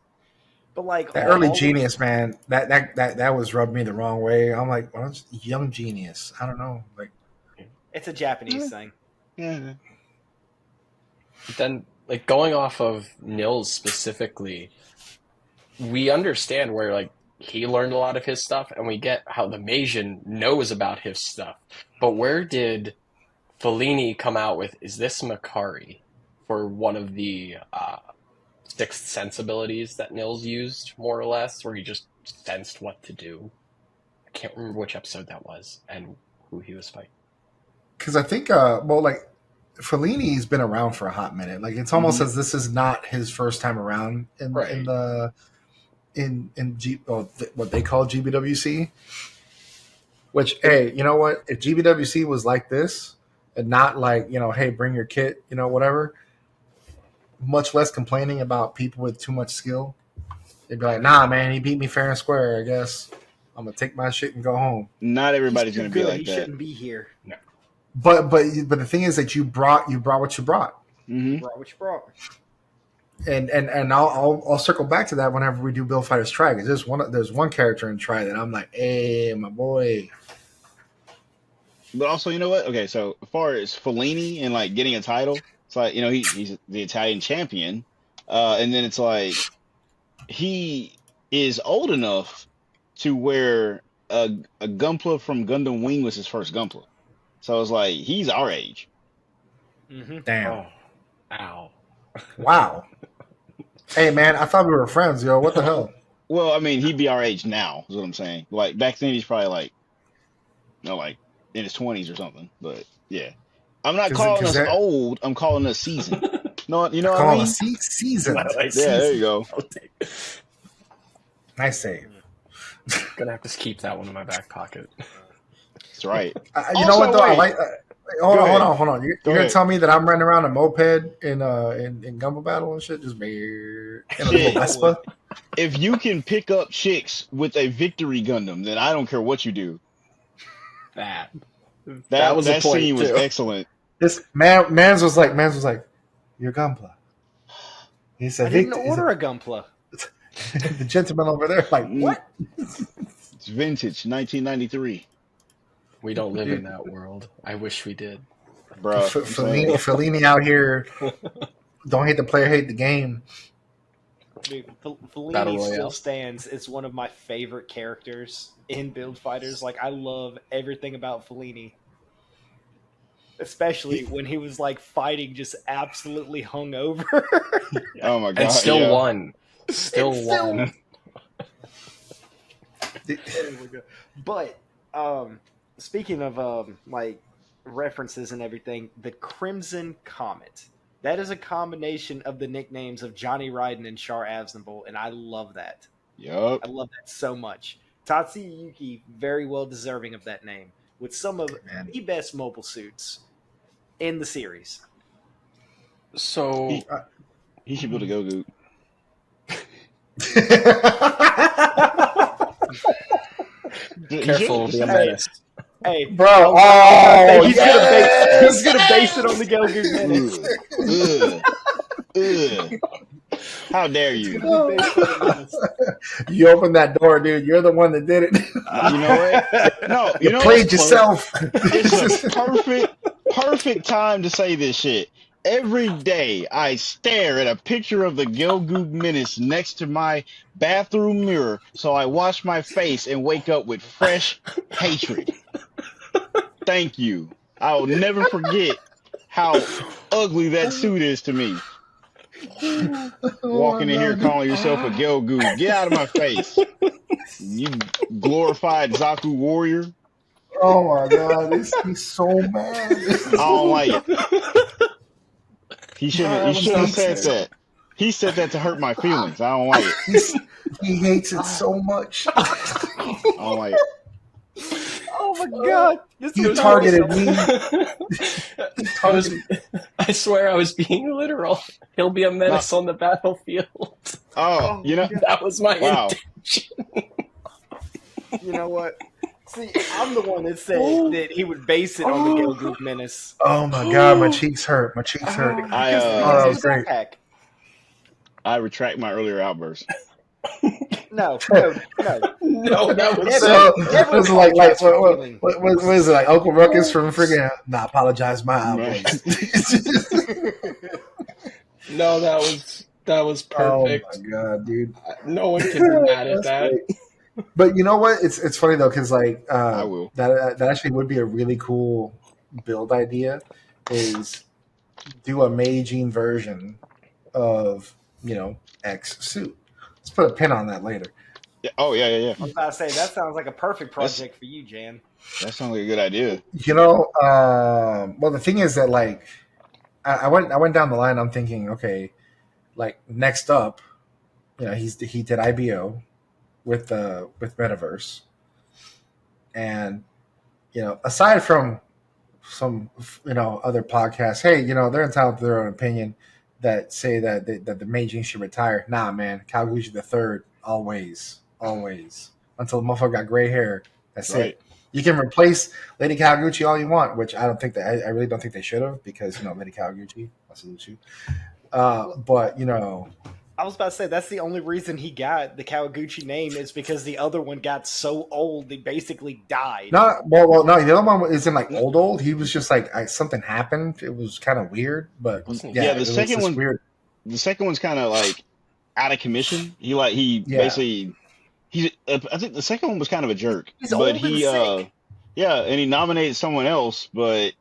But like That early all of, genius, man, that was rubbed me the wrong way. I'm like, well, it's young genius. I don't know, like. it's a Japanese thing. Yeah. Then, like going off of Nils specifically, we understand where like he learned a lot of his stuff, and we get how the Majin knows about his stuff. But where did Fellini come out with? Is this Makari for one of the sixth sense abilities that Nils used, more or less, where he just sensed what to do? I can't remember which episode that was and who he was fighting. Because I think, like Fellini's been around for a hot minute. Like it's almost as this is not his first time around in Right. the what they call GBWC. Which, hey, you know what? If GBWC was like this and not like hey, bring your kit, whatever. Much less complaining about people with too much skill. They'd be like, nah, man, he beat me fair and square. I guess I'm gonna take my shit and go home. Not everybody's He's too gonna be good. like He that. shouldn't be here. No. But the thing is that you brought what you brought. Mm-hmm. Brought what you brought. And I'll circle back to that whenever we do Build Fighters Try. Because there's one character in Try that I'm like, hey, my boy. But also, you know what? Okay, so as far as Fellini and like getting a title, it's like he's the Italian champion, and then it's like he is old enough to where a Gunpla from Gundam Wing was his first Gunpla, so it's like he's our age. Mm-hmm. Damn. Oh, ow. Wow. Hey, man, I thought we were friends, yo. What the hell? Well, I mean, he'd be our age now, is what I'm saying. Like back then, he's probably like, like in his 20s or something. But yeah, I'm not calling us old. I'm calling us seasoned. No, you know what I mean? Seasoned. Like, Yeah, there you go. Nice save. Gonna have to keep that one in my back pocket. That's right. You know what though? I wait. like. Hold on. You're Go gonna ahead. tell me that I'm running around a moped in Gumball Battle and shit, just in a little Vespa. If you can pick up chicks with a victory Gundam, then I don't care what you do. That That was a point scene was too. excellent. This Mans was like, you're Gunpla. He said, I didn't order a Gunpla. the gentleman over there, like, what? It's vintage, 1993, We don't live in that world. I wish we did. bro. Fellini out here. Don't hate the player, hate the game. Dude, Battle Fellini Royale. still stands. It's one of my favorite characters in Build Fighters. Like I love everything about Fellini, especially when he was like fighting just absolutely hungover. Oh my god! And still yeah. won. Still And still- won. But speaking of like references and everything, the Crimson Comet. That is a combination of the nicknames of Johnny Ryden and Char Aznavour, and I love that. Yup. I love that so much. Tatsuya Yuki, very well deserving of that name, with some of Man. the best mobile suits in the series. So He should build a Go-Goot. careful, be a menace. Hey, Bro, I was oh, he's gonna base it on the Gelgoog Menace. Ugh. How dare It's you? gonna be based on the Menace. You opened that door, dude. You're the one that did it. You know what? No, You you know played what's yourself. It's a perfect time to say this shit. Every day I stare at a picture of the Gelgoog Menace next to my bathroom mirror, so I wash my face and wake up with fresh hatred. Thank you. I will never forget how ugly that suit is to me. Oh my Walking in here god, dude. calling yourself a Gelgoog. Get out of my face. You glorified Zaku warrior. Oh my god, he's so mad. I don't like it. He I'm shouldn't have so said upset. that. He said that to hurt my feelings. I don't like it. He hates it so much. I don't like it. Oh my god! This You is targeted me. I was, I swear I was being literal. He'll be a menace on the battlefield. Oh, you know, That was my wow. intention. You know what? See, I'm the one that said that he would base it on the Gelgoog Menace. Oh my god, my cheeks hurt. My cheeks hurt. I Because that was it's great. backpack. I retract my earlier outburst. No. No, that was So Never it was like apologize for feeling. what is it, like Uncle Ruckus from freaking Nah, apologize my outburst. no, that was Oh perfect. my god, dude. No one can be mad at That's that. great. But you know what? It's funny though, because like I will. that actually would be a really cool build idea. Is do a Meijin version of X suit. Let's put a pin on that later. Yeah. Oh, yeah. I was about to say that sounds like a perfect project for you, Jan. That sounds like a good idea. Well, the thing is that like I went down the line. I'm thinking, okay, like next up, he did IBO with Metaverse, and aside from some other podcasts, hey, they're entitled to their own opinion that say that the Meijin should retire. Nah, man, Kawaguchi the third always until the motherfucker got gray hair. That's Right. it. You can replace Lady Kawaguchi all you want, which I don't think that I really don't think they should have, because Lady Kawaguchi, I salute you. But I was about to say that's the only reason he got the Kawaguchi name is because the other one got so old he basically died. no, well, no, the other one isn't like old. He was just like something happened. It was kind of weird, but Yeah, it the was second just one- weird. The second one's kind of like out of commission. He basically I think the second one was kind of a jerk, He's but old and he sick. and he nominated someone else, but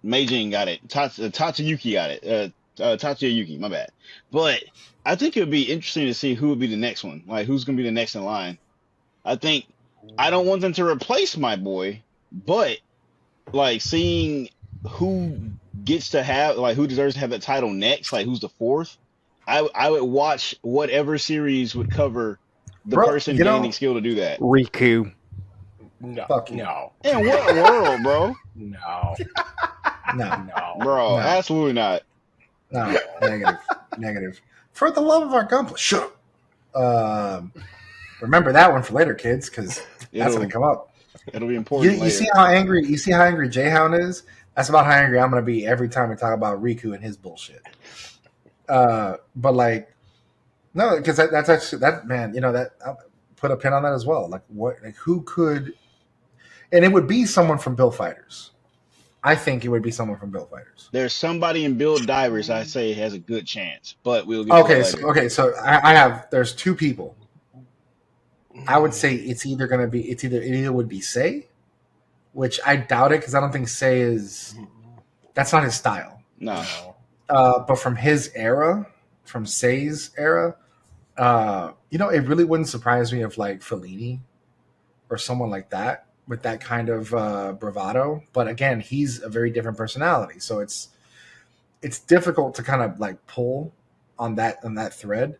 Meijin got it. Tatsuyuki got it. Tatsuyuki, my bad. But I think it would be interesting to see who would be the next one. Like, who's going to be the next in line. I don't want them to replace my boy, but like seeing who gets to have, like, who deserves to have that title next, like who's the fourth. I would watch whatever series would cover the Bro, person gaining skill to do that. Riku. No, Fuck you. no, In what world, bro? no, No, no. Bro, No. absolutely not. no, negative. For the love of our gun, shut up. Remember that one for later, kids, because that's It'll gonna come up. it'll be important You later. see how angry Jayhound is? That's about how angry I'm gonna be every time we talk about Riku and his bullshit. But like, no, because that's actually that, man. That I'll put a pin on that as well. Like, who could? And it would be someone from Bill Fighters. I think it would be someone from Bill Fighters. There's somebody in Build Divers I say has a good chance, but we'll get to Okay, that later. so I have. There's two people. I would say it either would be Sei, which I doubt it because I don't think Sei is. That's not his style. No. But from his era, from Sei's era, it really wouldn't surprise me if like Fellini or someone like that with that kind of bravado. But again, he's a very different personality, so it's difficult to kind of like pull on that thread.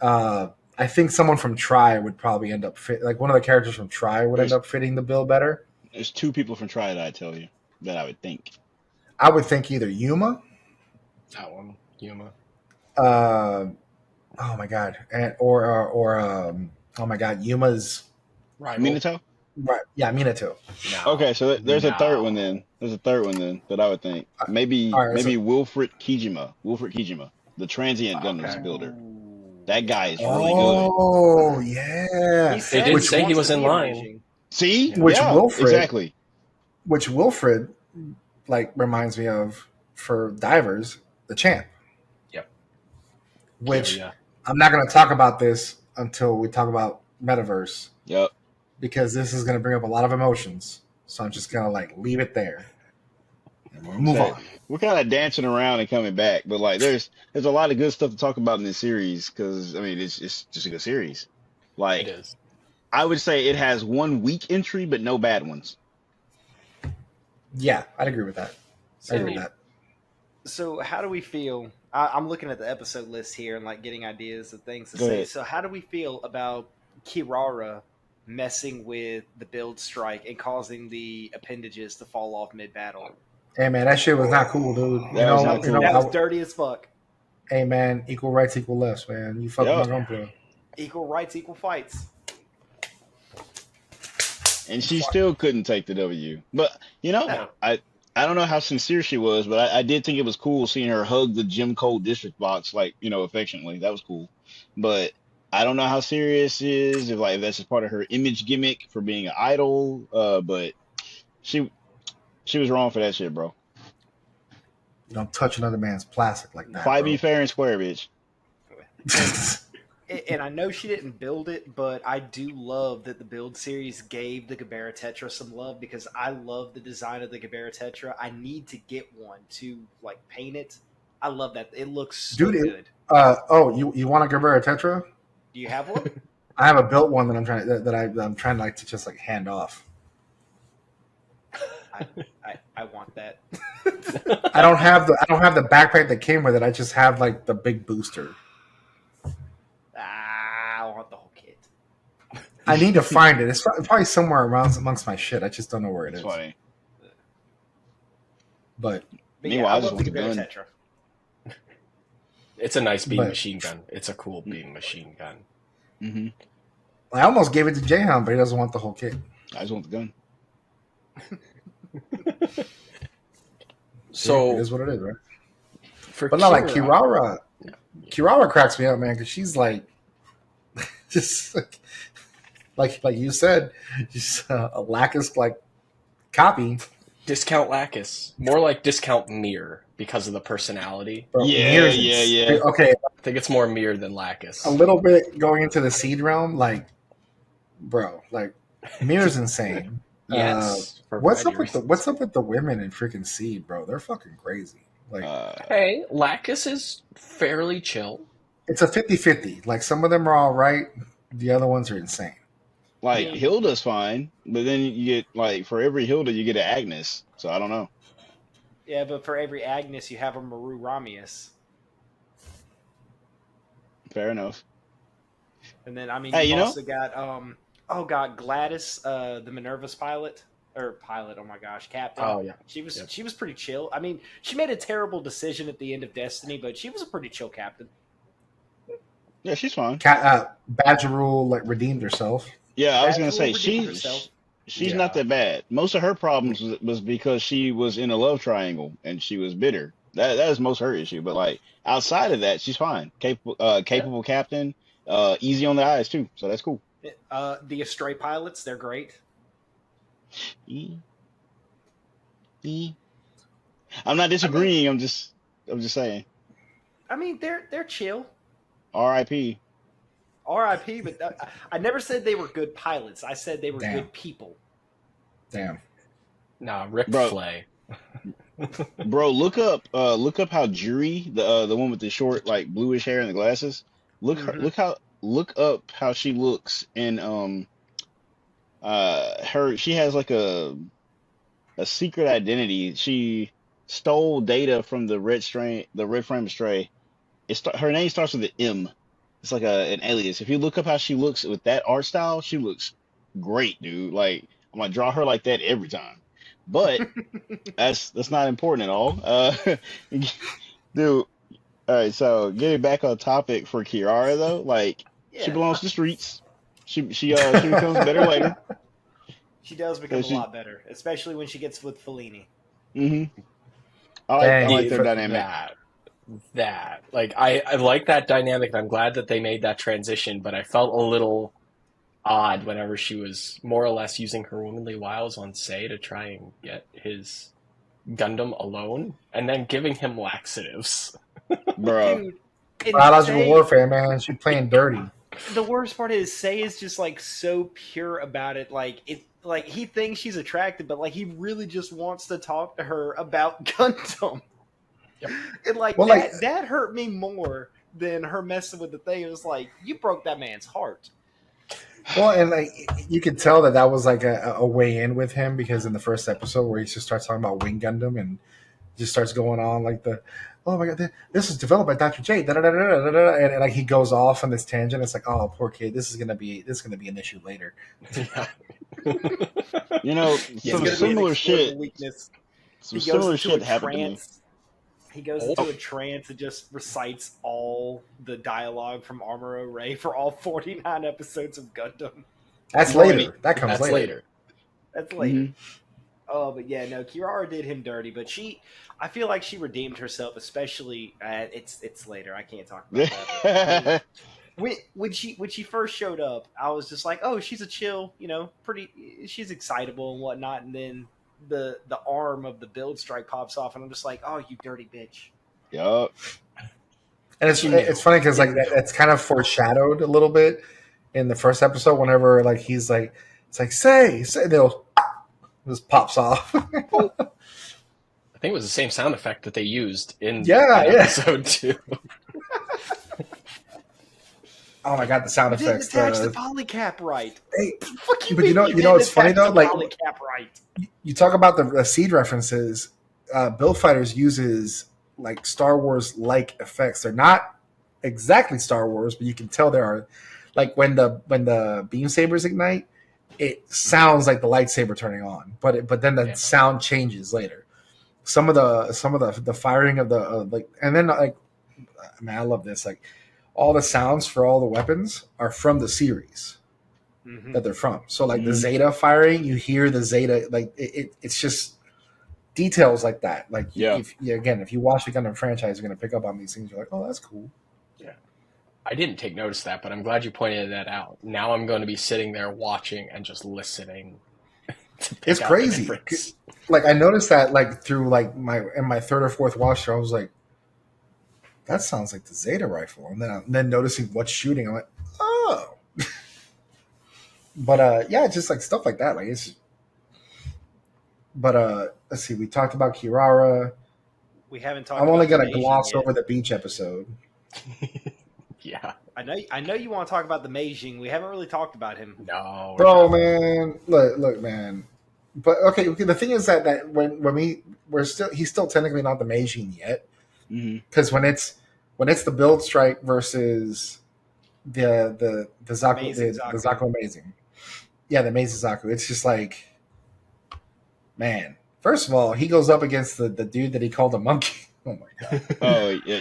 I think someone from Try would probably end up like one of the characters from Try would end up fitting the bill better. There's two people from Try that I tell you that I would think. I would think either Yuma. That one, Yuma. Oh my god, and or oh my god, Yuma's Rival. Minato? Right. Yeah, Minato. No. Okay, so there's a third one No. then. There's a third one then that I would think. All Maybe right. So, maybe Wilfred Kijima. Wilfred Kijima, the transient Gundams Okay. builder. Ooh, That guy is yeah. really good. oh He yeah, said did he say he wants was to in be a line. Beijing. See? Yeah. which Yeah, Wilfred, exactly. which Wilfred, like reminds me of for divers, the champ. Yep. Which Kiria. I'm not going to talk about this until we talk about metaverse Yep. because this is going to bring up a lot of emotions. So I'm just going to like leave it there and we'll move So on. we're kind of dancing around and coming back, but like there's a lot of good stuff to talk about in this series because I mean it's just a good series. It Like is. I would say it has one weak entry, but no bad ones. Yeah, I'd agree with that. I agree with So, that. so how do we feel? I'm looking at the episode list here and like getting ideas of things to Go say. ahead. So, how do we feel about Kirara messing with the build strike and causing the appendages to fall off mid battle? Hey man, that shit was not cool, dude. That was not cool. That was dirty as fuck. Hey man, equal rights, equal lefts, man. You fuck Yep. my gunplay. Equal rights, equal fights. And she still couldn't take the W. But you know, No. I don't know how sincere she was, but I did think it was cool seeing her hug the Jim Cole district box like affectionately. That was cool. But I don't know how serious it is if that's just part of her image gimmick for being an idol. But she was wrong for that shit, bro. You don't touch another man's plastic like that. Fight bro. me fair and square, bitch. And I know she didn't build it, but I do love that the build series gave the Gabera Tetra some love because I love the design of the Gabera Tetra. I need to get one to like paint it. I love that. It looks so Dude, good. You want a Gerbera Tetra? Do you have one? I have a built one that I'm trying like to just like hand off. I want that. I don't have the backpack that came with it. I just have like the big booster. I want the whole kit. I need to find it. It's probably somewhere around amongst my shit. I just don't know where it It's is. funny. But But Meanwhile, yeah, I I just love the want the Gabera gun. Tetra. It's a nice beam But- machine gun. It's a cool beam machine gun. Hmm. I almost gave it to Jayhan, but he doesn't want the whole kit. I just want the gun. So it is what it is, right? for But not like Kira, Kirara. Kirara cracks me up, man, because she's like, just like you said, just a Lacus like copy. discount Lacus, more like discount Mir because of the personality. Bro, Yeah, Mir's yeah. Okay, I think it's more Mir than Lacus. a little bit going into the seed realm, like, bro, like Mir's insane. Yes. for What's variety up with the reasons. What's up with the women in freaking seed, bro? They're fucking crazy. Like Hey, Lacus is fairly chill. it's a 50-50. Like some of them are all right, the other ones are insane. Like Yeah. Hilda's fine, but then you get like for every Hilda you get an Agnes. So I don't know. Yeah, but for every Agnes, you have a Maru Ramius. Fair enough. And then, I mean, Hey, you've you know- also got, oh god, Gladys, the Minerva's pilot. Or pilot, oh my gosh, captain. Oh yeah. She was Yep. she was pretty chill. I mean, she made a terrible decision at the end of Destiny, but she was a pretty chill captain. Yeah, she's fine. Badgerul like redeemed herself. Yeah, I was Badger gonna say will redeem herself. she's Yeah. not that bad. Most of her problems was because she was in a love triangle and she was bitter. That is most her issue. But like outside of that, she's fine. Capable captain. Easy on the eyes too. So that's cool. The Astray pilots, they're great. E. I'm not disagreeing. I'm just saying. I mean, they're chill. R.I.P. R.I.P. But I never said they were good pilots. I said they were Damn. good people. Damn. Nah, Rick Bro. Flay. Bro, look up how Jury, the one with the short like bluish hair and the glasses. Mhm. Look up how she looks in she has like a secret identity. She stole data from the red frame stray. Her name starts with an M. It's like an alias. If you look up how she looks with that art style, she looks great, dude. Like I'm gonna draw her like that every time. But that's not important at all. Dude. All right, so getting back on topic for Kiara though, like she Yeah. belongs to the streets. She becomes better later. She does become a She, lot better, especially when she gets with Fellini. hmm I Dang, like their It, dynamic. that like I like that dynamic, and I'm glad that they made that transition. But I felt a little odd whenever she was more or less using her womanly wiles on Sei to try and get his Gundam alone, and then giving him laxatives. Bro. Dude, and Biological Say, warfare, man. She playing dirty. the worst part is Say is just like so pure about it. Like he thinks she's attractive, but like he really just wants to talk to her about Gundam. Yep. And like Well, like, that hurt me more than her messing with the thing. It was like you broke that man's heart. well, and like you could tell that was like a way in with him because in the first episode where he just starts talking about Wing Gundam and just starts going on like oh my god, this is developed by Dr. J, and like he goes off on this tangent. It's like, oh, poor kid, this is gonna be an issue later. Yeah. You know, Yeah, some It's gonna be an similar exploitable shit. weakness. Some He goes similar into shit a happened to me. trance. He goes into a trance and just recites all the dialogue from Armor Ray for all 49 episodes of Gundam. That's Right. later. That comes That's later. That's later. Mhm. Oh, but yeah, no, Kirara did him dirty, but I feel like she redeemed herself, especially it's later. I can't talk about that. But when she first showed up, I was just like, oh, she's a chill, she's excitable and whatnot, and then the arm of the build strike pops off, and I'm just like, oh, you dirty bitch. Yup. And it's You knew. it's funny because like it's kind of foreshadowed a little bit in the first episode. Whenever like he's like, it's like say, they'll just pops off. I think it was the same sound effect that they used in Yeah, that yeah. episode too. Oh my god, the sound You didn't effects. attach the polycap right. Hey, Fuck you, but mean you know didn't it's funny attach though. the Like polycap right. you talk about the seed references. Build Fighters uses like Star Wars like effects. They're not exactly Star Wars, but you can tell there are like when the beam sabers ignite, it sounds like the lightsaber turning on, but then the sound changes later. Some of the firing of the like, and then like, man, I love this. Like all the sounds for all the weapons are from the series that they're from. So like the Zeta firing, you hear the Zeta, like it's just details like that. Like if you watch the Gundam franchise, you're gonna pick up on these things. You're like, oh, that's cool. Yeah. I didn't take notice of that, but I'm glad you pointed that out. Now I'm going to be sitting there watching and just listening. It's crazy. Like I noticed that like through like my third or fourth watch through, I was like, that sounds like the Zeta rifle, and then noticing what's shooting, I'm like, oh. But yeah, just like stuff like that. Like it's. But let's see. We talked about Kirara. We haven't talked. I'm only about gonna gloss over the beach episode. Yeah. I know you want to talk about the Meijing. We haven't really talked about him. No. Bro, man, look, man. But okay, the thing is that when he's still technically not the Meijin yet, because when it's the build strike versus the Zaku the Zaku Amazing, yeah, the Amazing Zaku, it's just like, man. First of all, he goes up against the dude that he called a monkey. Oh my god. Oh yeah.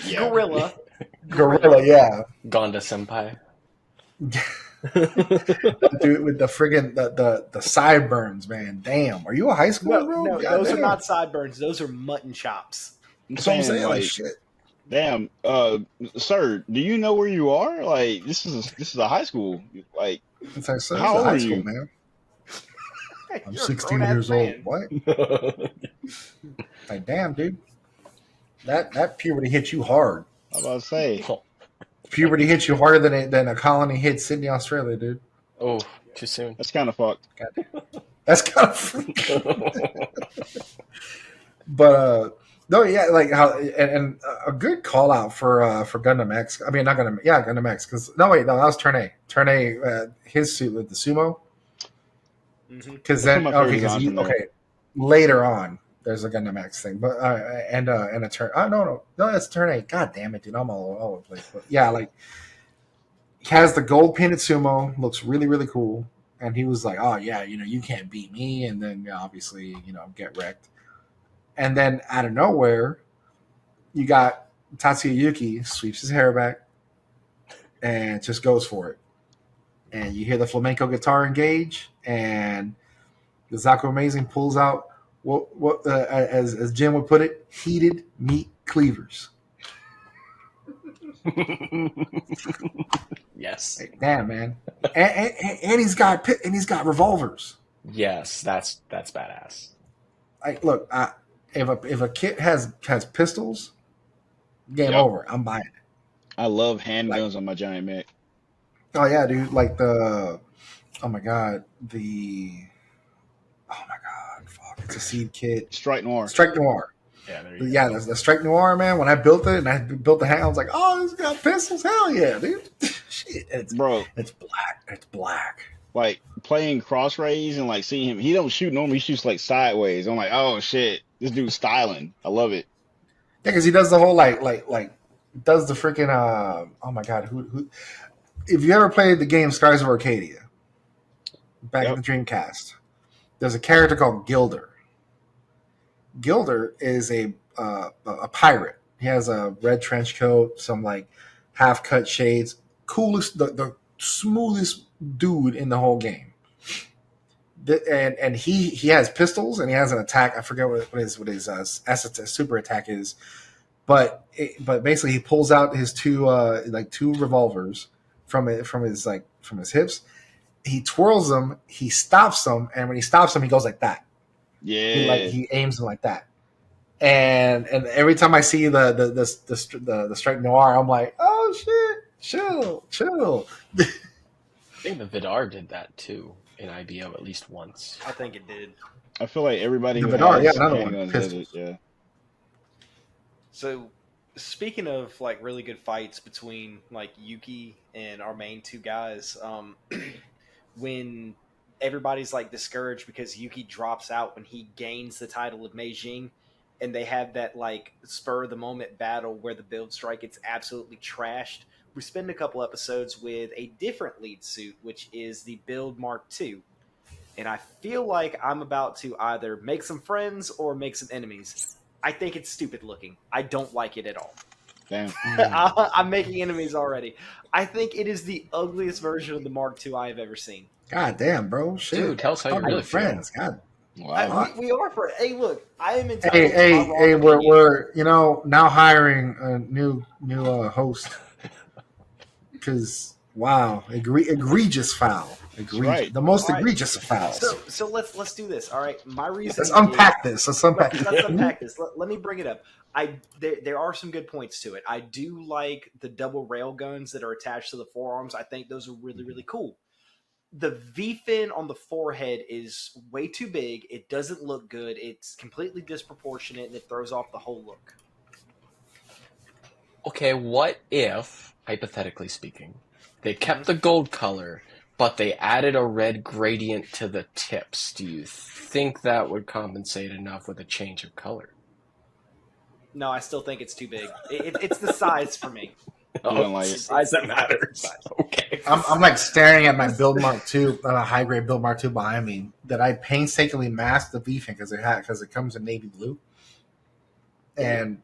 Gorilla, yeah. Gonda Senpai. Dude with the friggin' the sideburns, man. Damn. Are you a high schooler, bro? No, God, those damn. are not sideburns. Those are mutton chops. That's what I'm saying. Like shit. Damn, sir, do you know where you are? Like this is a high school. Like It's like, so how old high are school, you? man. I'm You're a 16 grown-ass years man. old. What? Like, damn, dude. That puberty hit you hard. I was about to say. Puberty hits you harder than a colony hit Sydney, Australia, dude. Oh, too soon. That's kind of fucked. That's kind of. But no, yeah, like how and a good call out for Gundam X. I mean, not Gundam, yeah, Gundam X. Because no, that was Turn A. Turn A, his suit with the sumo. Because then okay, later on there's a Gundam X thing, but and a turn. Oh no, that's Turn A. God damn it, dude, I'm all over the place. But yeah, like he has the gold painted sumo, looks really really cool, and he was like, oh yeah, you can't beat me, and then obviously get wrecked, and then out of nowhere, you got Tatsuya Yuki sweeps his hair back and just goes for it. And you hear the flamenco guitar engage, and The Zaku Amazing pulls out what as Jim would put it, heated meat cleavers. Yes. Like, damn, man. And he's got revolvers. Yes, that's badass. Like, look, if a kid has pistols, game Yep. over. I'm buying it. I love Like, handguns on my giant mech. oh yeah, dude. Like oh my god, oh my god, fuck, it's a seed kit. Strike Noir. Strike Noir. Yeah, there you Yeah, go. the Strike Noir, man. When I built it and I built the hand, I was like, oh, it's got pistols. Hell yeah, dude. Shit, Bro, it's black. It's black. like playing Cross Rays and like seeing him, he don't shoot normally, he shoots like sideways. I'm like, oh shit, this dude's styling. I love it. Yeah, because he does the whole does the freaking oh my god, who? If you ever played the game Skies of Arcadia back in Yep. the Dreamcast, there's a character called Gilder. Gilder is a pirate. He has a red trench coat, some like half cut shades. Coolest, the smoothest dude in the whole game. And he has pistols and he has an attack. I forget what his super attack is, but basically he pulls out his two revolvers from his hips. He twirls them, he stops them, and when he stops them, he goes like that. Yeah. He aims them like that. And every time I see the Strike Noir, I'm like, oh shit, chill. I think the Vidar did that too in IBO at least once. I think it did. I feel like everybody The who Vidar, has yeah, another one. handguns does it. Yeah. So, speaking of like really good fights between like Yuki and our main two guys, when everybody's like discouraged because Yuki drops out when he gains the title of Meijing, and they have that like spur of the moment battle where the build strike gets absolutely trashed. We spend a couple episodes with a different lead suit, which is the Build Mark II. And I feel like I'm about to either make some friends or make some enemies. I think it's stupid looking. I don't like it at all. Damn. I'm making enemies already. I think it is the ugliest version of the Mark II I have ever seen. God damn, bro, shit. Dude, tell us how you Thought we really were friends. God. Wow. We are for. Hey, look, I am entitled. Hey, to my hey, wrong opinion. we're now hiring a new host because wow, egregious foul, right. the most All right. egregious of fouls. So let's do this. All right, my reason. Let's unpack this. Let's unpack. Let's unpack this. Let me bring it up. There are some good points to it. I do like the double rail guns that are attached to the forearms. I think those are really, really cool. The V-fin on the forehead is way too big. It doesn't look good. It's completely disproportionate, and it throws off the whole look. Okay, what if, hypothetically speaking, they kept the gold color, but they added a red gradient to the tips? Do you think that would compensate enough with a change of color? No, I still think it's too big. It's the size for me. You don't like it's it. the size that matters. Okay. I'm like staring at my Build Mark II, a high grade Build Mark II behind me that I painstakingly masked the V-fin because it comes in navy blue, and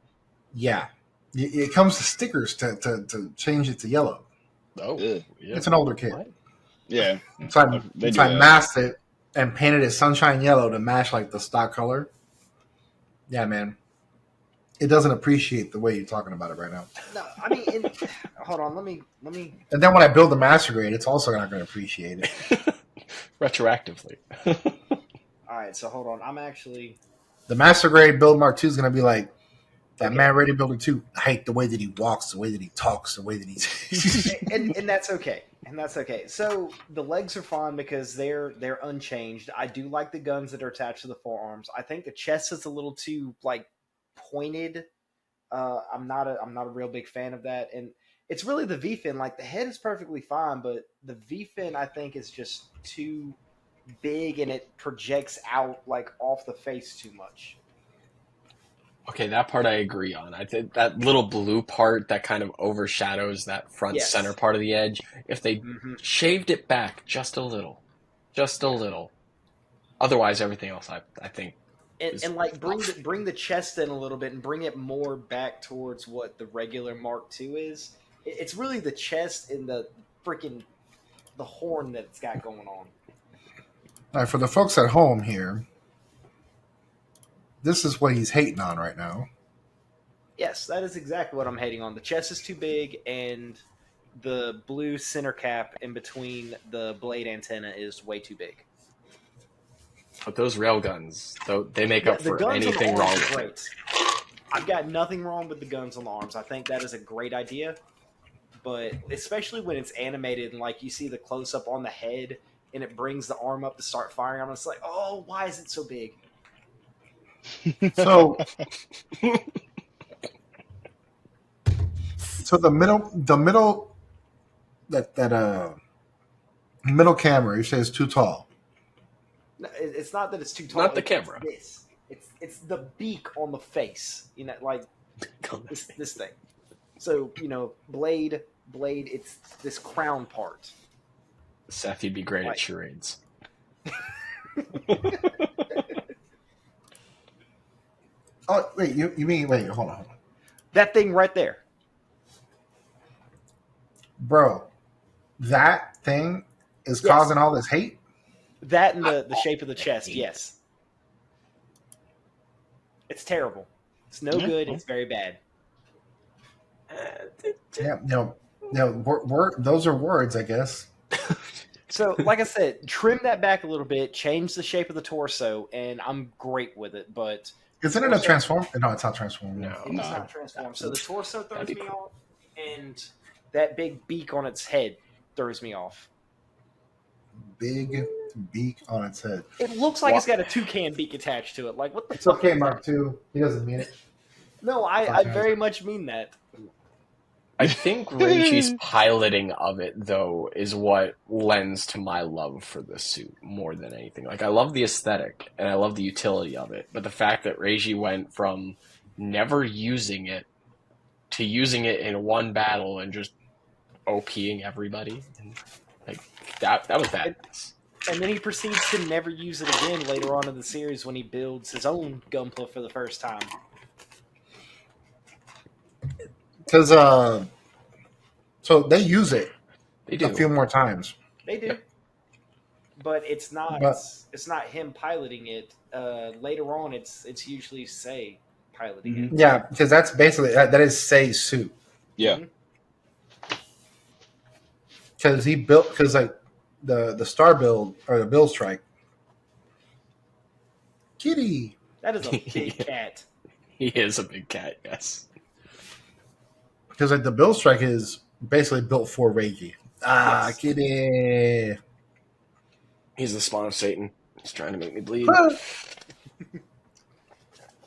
yeah, it comes to stickers to change it to yellow. Oh, Ugh. yeah. It's an older kid, What? Yeah. so They do I that. masked it and painted it sunshine yellow to match like the stock color. Yeah, man, it doesn't appreciate the way you're talking about it right now. No, I mean, hold on. Let me. And then when I build the master grade, it's also not going to appreciate it. Retroactively. All right, so hold on. I'm actually. The master grade Build Mark II is going to be like that Okay. man ready builder 2. I hate the way that he walks, the way that he talks, the way that he's. and that's okay. And that's okay. So the legs are fine because they're unchanged. I do like the guns that are attached to the forearms. I think the chest is a little too like pointed. I'm not a real big fan of that. And it's really the V-fin. Like the head is perfectly fine, but the V-fin I think is just too big and it projects out like off the face too much. Okay, that part I agree on. I think that little blue part that kind of overshadows that front Yes. center part of the edge, if they Mm-hmm. shaved it back just a little, otherwise everything else I think And like bring the chest in a little bit and bring it more back towards what the regular Mark II is. It's really the chest and the freaking the horn that it's got going on. All right, for the folks at home here, this is what he's hating on right now. Yes, that is exactly what I'm hating on. The chest is too big, and the blue center cap in between the blade antenna is way too big. But those railguns, though, they make Yeah, up the for guns on the anything wrong arms with are it. great. I've got nothing wrong with the guns on the arms. I think that is a great idea. But especially when it's animated and like you see the close up on the head and it brings the arm up to start firing, I'm just like, oh, why is it so big? So, so the middle that middle camera, you say is too tall. No, it's not that it's too tall. Not the it's camera. This. It's the beak on the face. You know, like this thing. So blade. It's this crown part. Seth, you'd be great Like- at charades. Oh wait, you mean wait? Hold on, That thing right there. bro. That thing is Yes. causing all this hate. That and the shape of the chest. Yes. It's terrible. It's no Yeah. good. It's very bad. Yeah, those are words, I guess. So, like I said, trim that back a little bit, change the shape of the torso, and I'm great with it. But Isn't it a transform? No, it's not transform. No. it does not transform. So the torso throws me off, and that big beak on its head throws me off. Big beak on its head. It looks like it's got a toucan beak attached to it. Like, what the It's fuck? okay, Mark II. He doesn't mean it. No, I very much mean that. I think Reiji's piloting of it, though, is what lends to my love for the suit more than anything. Like, I love the aesthetic, and I love the utility of it, but the fact that Reiji went from never using it to using it in one battle and just OPing everybody, and, like, that was badass. And then he proceeds to never use it again later on in the series when he builds his own Gunpla for the first time. Because so they use it They do. a few more times. They do. But it's not But- it's not him piloting it. Later on it's usually Sei piloting it. Yeah, because that's basically that is Sei's suit. Yeah. Because like the star build or the build strike. Kitty. That is a big cat. He is a big cat, yes. Because like the build strike is basically built for Reiji. Ah, Yes. kitty. He's the spawn of Satan. He's trying to make me bleed.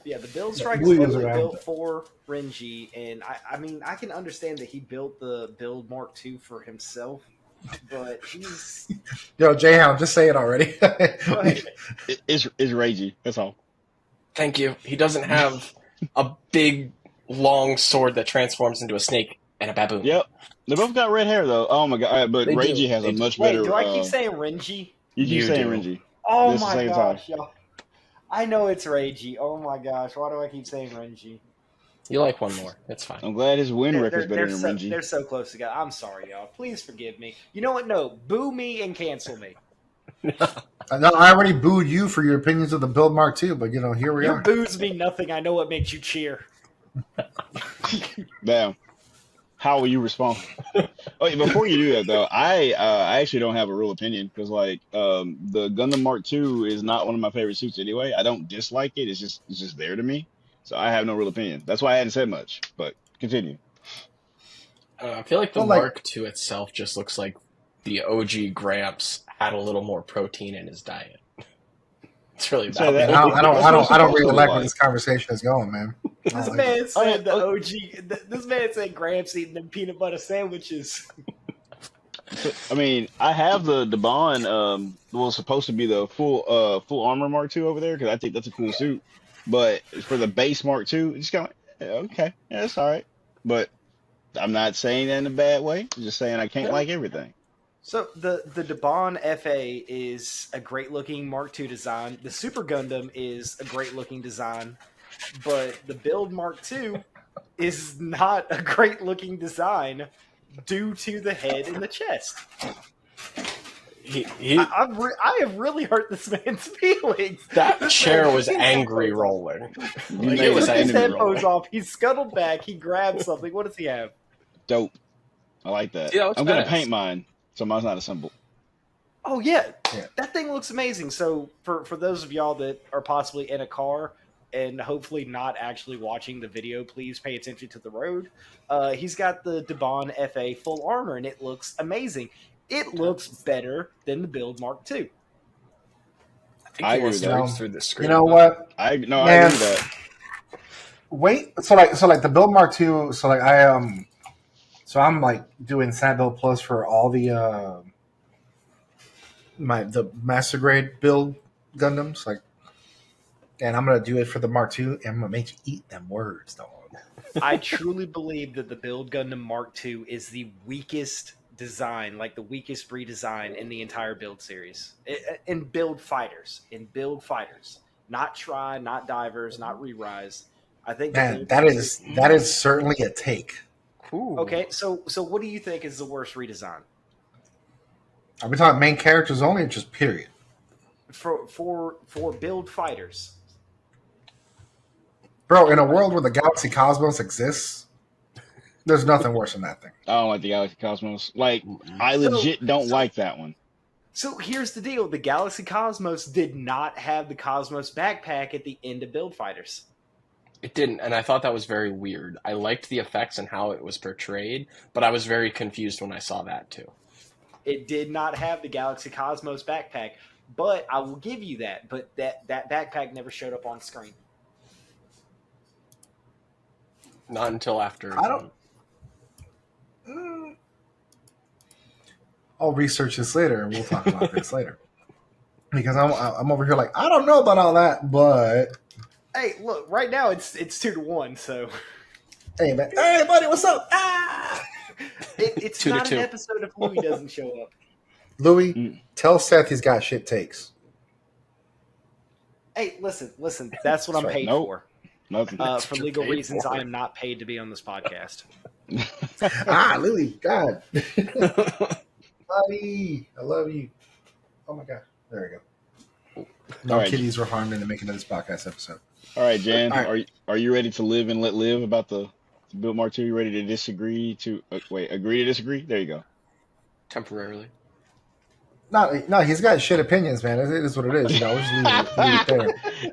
Yeah, the build strike is Blue is totally around. built for Renji, and I mean I can understand that he built the build Mark II for himself, but he's Yo, Jayhound, just say it already. It's Reiji. That's all. Thank you. He doesn't have a big, long sword that transforms into a snake and a baboon. Yep. They both got red hair though. Oh my god! But They do. Reiji has They a do. much wait. better. Do I keep saying Renji? You keep You saying do. Renji. Oh It's the my same gosh, y'all. I know it's Reiji. Oh my gosh, why do I keep saying Renji? You like one more. It's fine. I'm glad his win record's better than Renji. They're so close together. I'm sorry, y'all. Please forgive me. You know what? No, boo me and cancel me. No, I already booed you for your opinions of the build Mark II, but here we Your are. boos mean nothing. I know what makes you cheer. Damn. How will you respond? Oh, before you do that though, I actually don't have a real opinion because the Gundam Mark II is not one of my favorite suits anyway. I don't dislike it. It's just there to me. So I have no real opinion. That's why I hadn't said much. But continue. I feel like the Well, like- Mark II itself just looks like the OG Gramps had a little more protein in his diet. It's really So bad. that- I That's don't what it's really supposed to like look where like. this conversation is going, man. I This don't like man it. said the OG. This man said Gramps eating them peanut butter sandwiches. I mean, I have the Bond. Was supposed to be the full armor Mark II over there because I think that's a cool suit. But for the base Mark II, it's kind of okay. Yeah, that's all right. But I'm not saying that in a bad way. I'm just saying I can't like everything. So the Debon FA is a great looking Mark II design. The Super Gundam is a great looking design, but the Build Mark II is not a great looking design due to the head and the chest. he I have really hurt this man's feelings. that This chair man was took his angry headphones off. rolling. You Like, He it made was took his angry headphones rolling. off. He scuttled back. He grabbed something. What does he have? Dope. I like that. See, that looks I'm gonna badass. paint mine, so mine's not assembled. Oh yeah, Yeah. that thing looks amazing. So for those of y'all that are possibly in a car and hopefully not actually watching the video, please pay attention to the road. He's got the Debon FA full armor, and it looks amazing. It looks better than the Build Mark II. I think I he agree wants with to that. reach through the screen. You know what? I agree Man. with that. Wait, so like the Build Mark II. So like so I'm like doing Sand Build Plus for all the the master grade build Gundams. Like, and I'm gonna do it for the Mark II, and I'm gonna make you eat them words, dog. I truly believe that the Build Gundam Mark II is the weakest design, like the weakest redesign in the entire build series. In build fighters. Not Try, not Divers, not Re-Rise. I think the Man, build that series- is certainly a take. Ooh. Okay, so what do you think is the worst redesign? Are we talking main characters only, or just period? For build fighters. Bro, in a world where the Galaxy Cosmos exists, there's nothing worse than that thing. I don't like the Galaxy Cosmos. Like, I legit don't like that one. So here's the deal. The Galaxy Cosmos did not have the Cosmos backpack at the end of Build Fighters. It didn't, and I thought that was very weird. I liked the effects and how it was portrayed, but I was very confused when I saw that too. It did not have the Galaxy Cosmos backpack, but I will give you that. But that backpack never showed up on screen. Not until after. I don't. I'll research this later, and we'll talk about this later. Because I'm over here like, I don't know about all that, but Hey, look! Right now it's 2-1. So hey man, hey buddy, what's up? Ah! it's 2 to not 2. an episode if Louis doesn't show up. Louis, tell Seth he's got shit takes. Hey, listen! That's what I'm Sorry, paid nope. for. Nothing. For you're legal paid reasons, for. I am not paid to be on this podcast. Louis, God, buddy, I love you. Oh my God, there we go. No All right. kitties were harmed in the making of this podcast episode. All right, Jan, All right. are you ready to live and let live about the Build Mark II? You ready to disagree to agree to disagree? There you go. Temporarily. No, he's got shit opinions, man. It is what it is. You know, we'll just leave it there.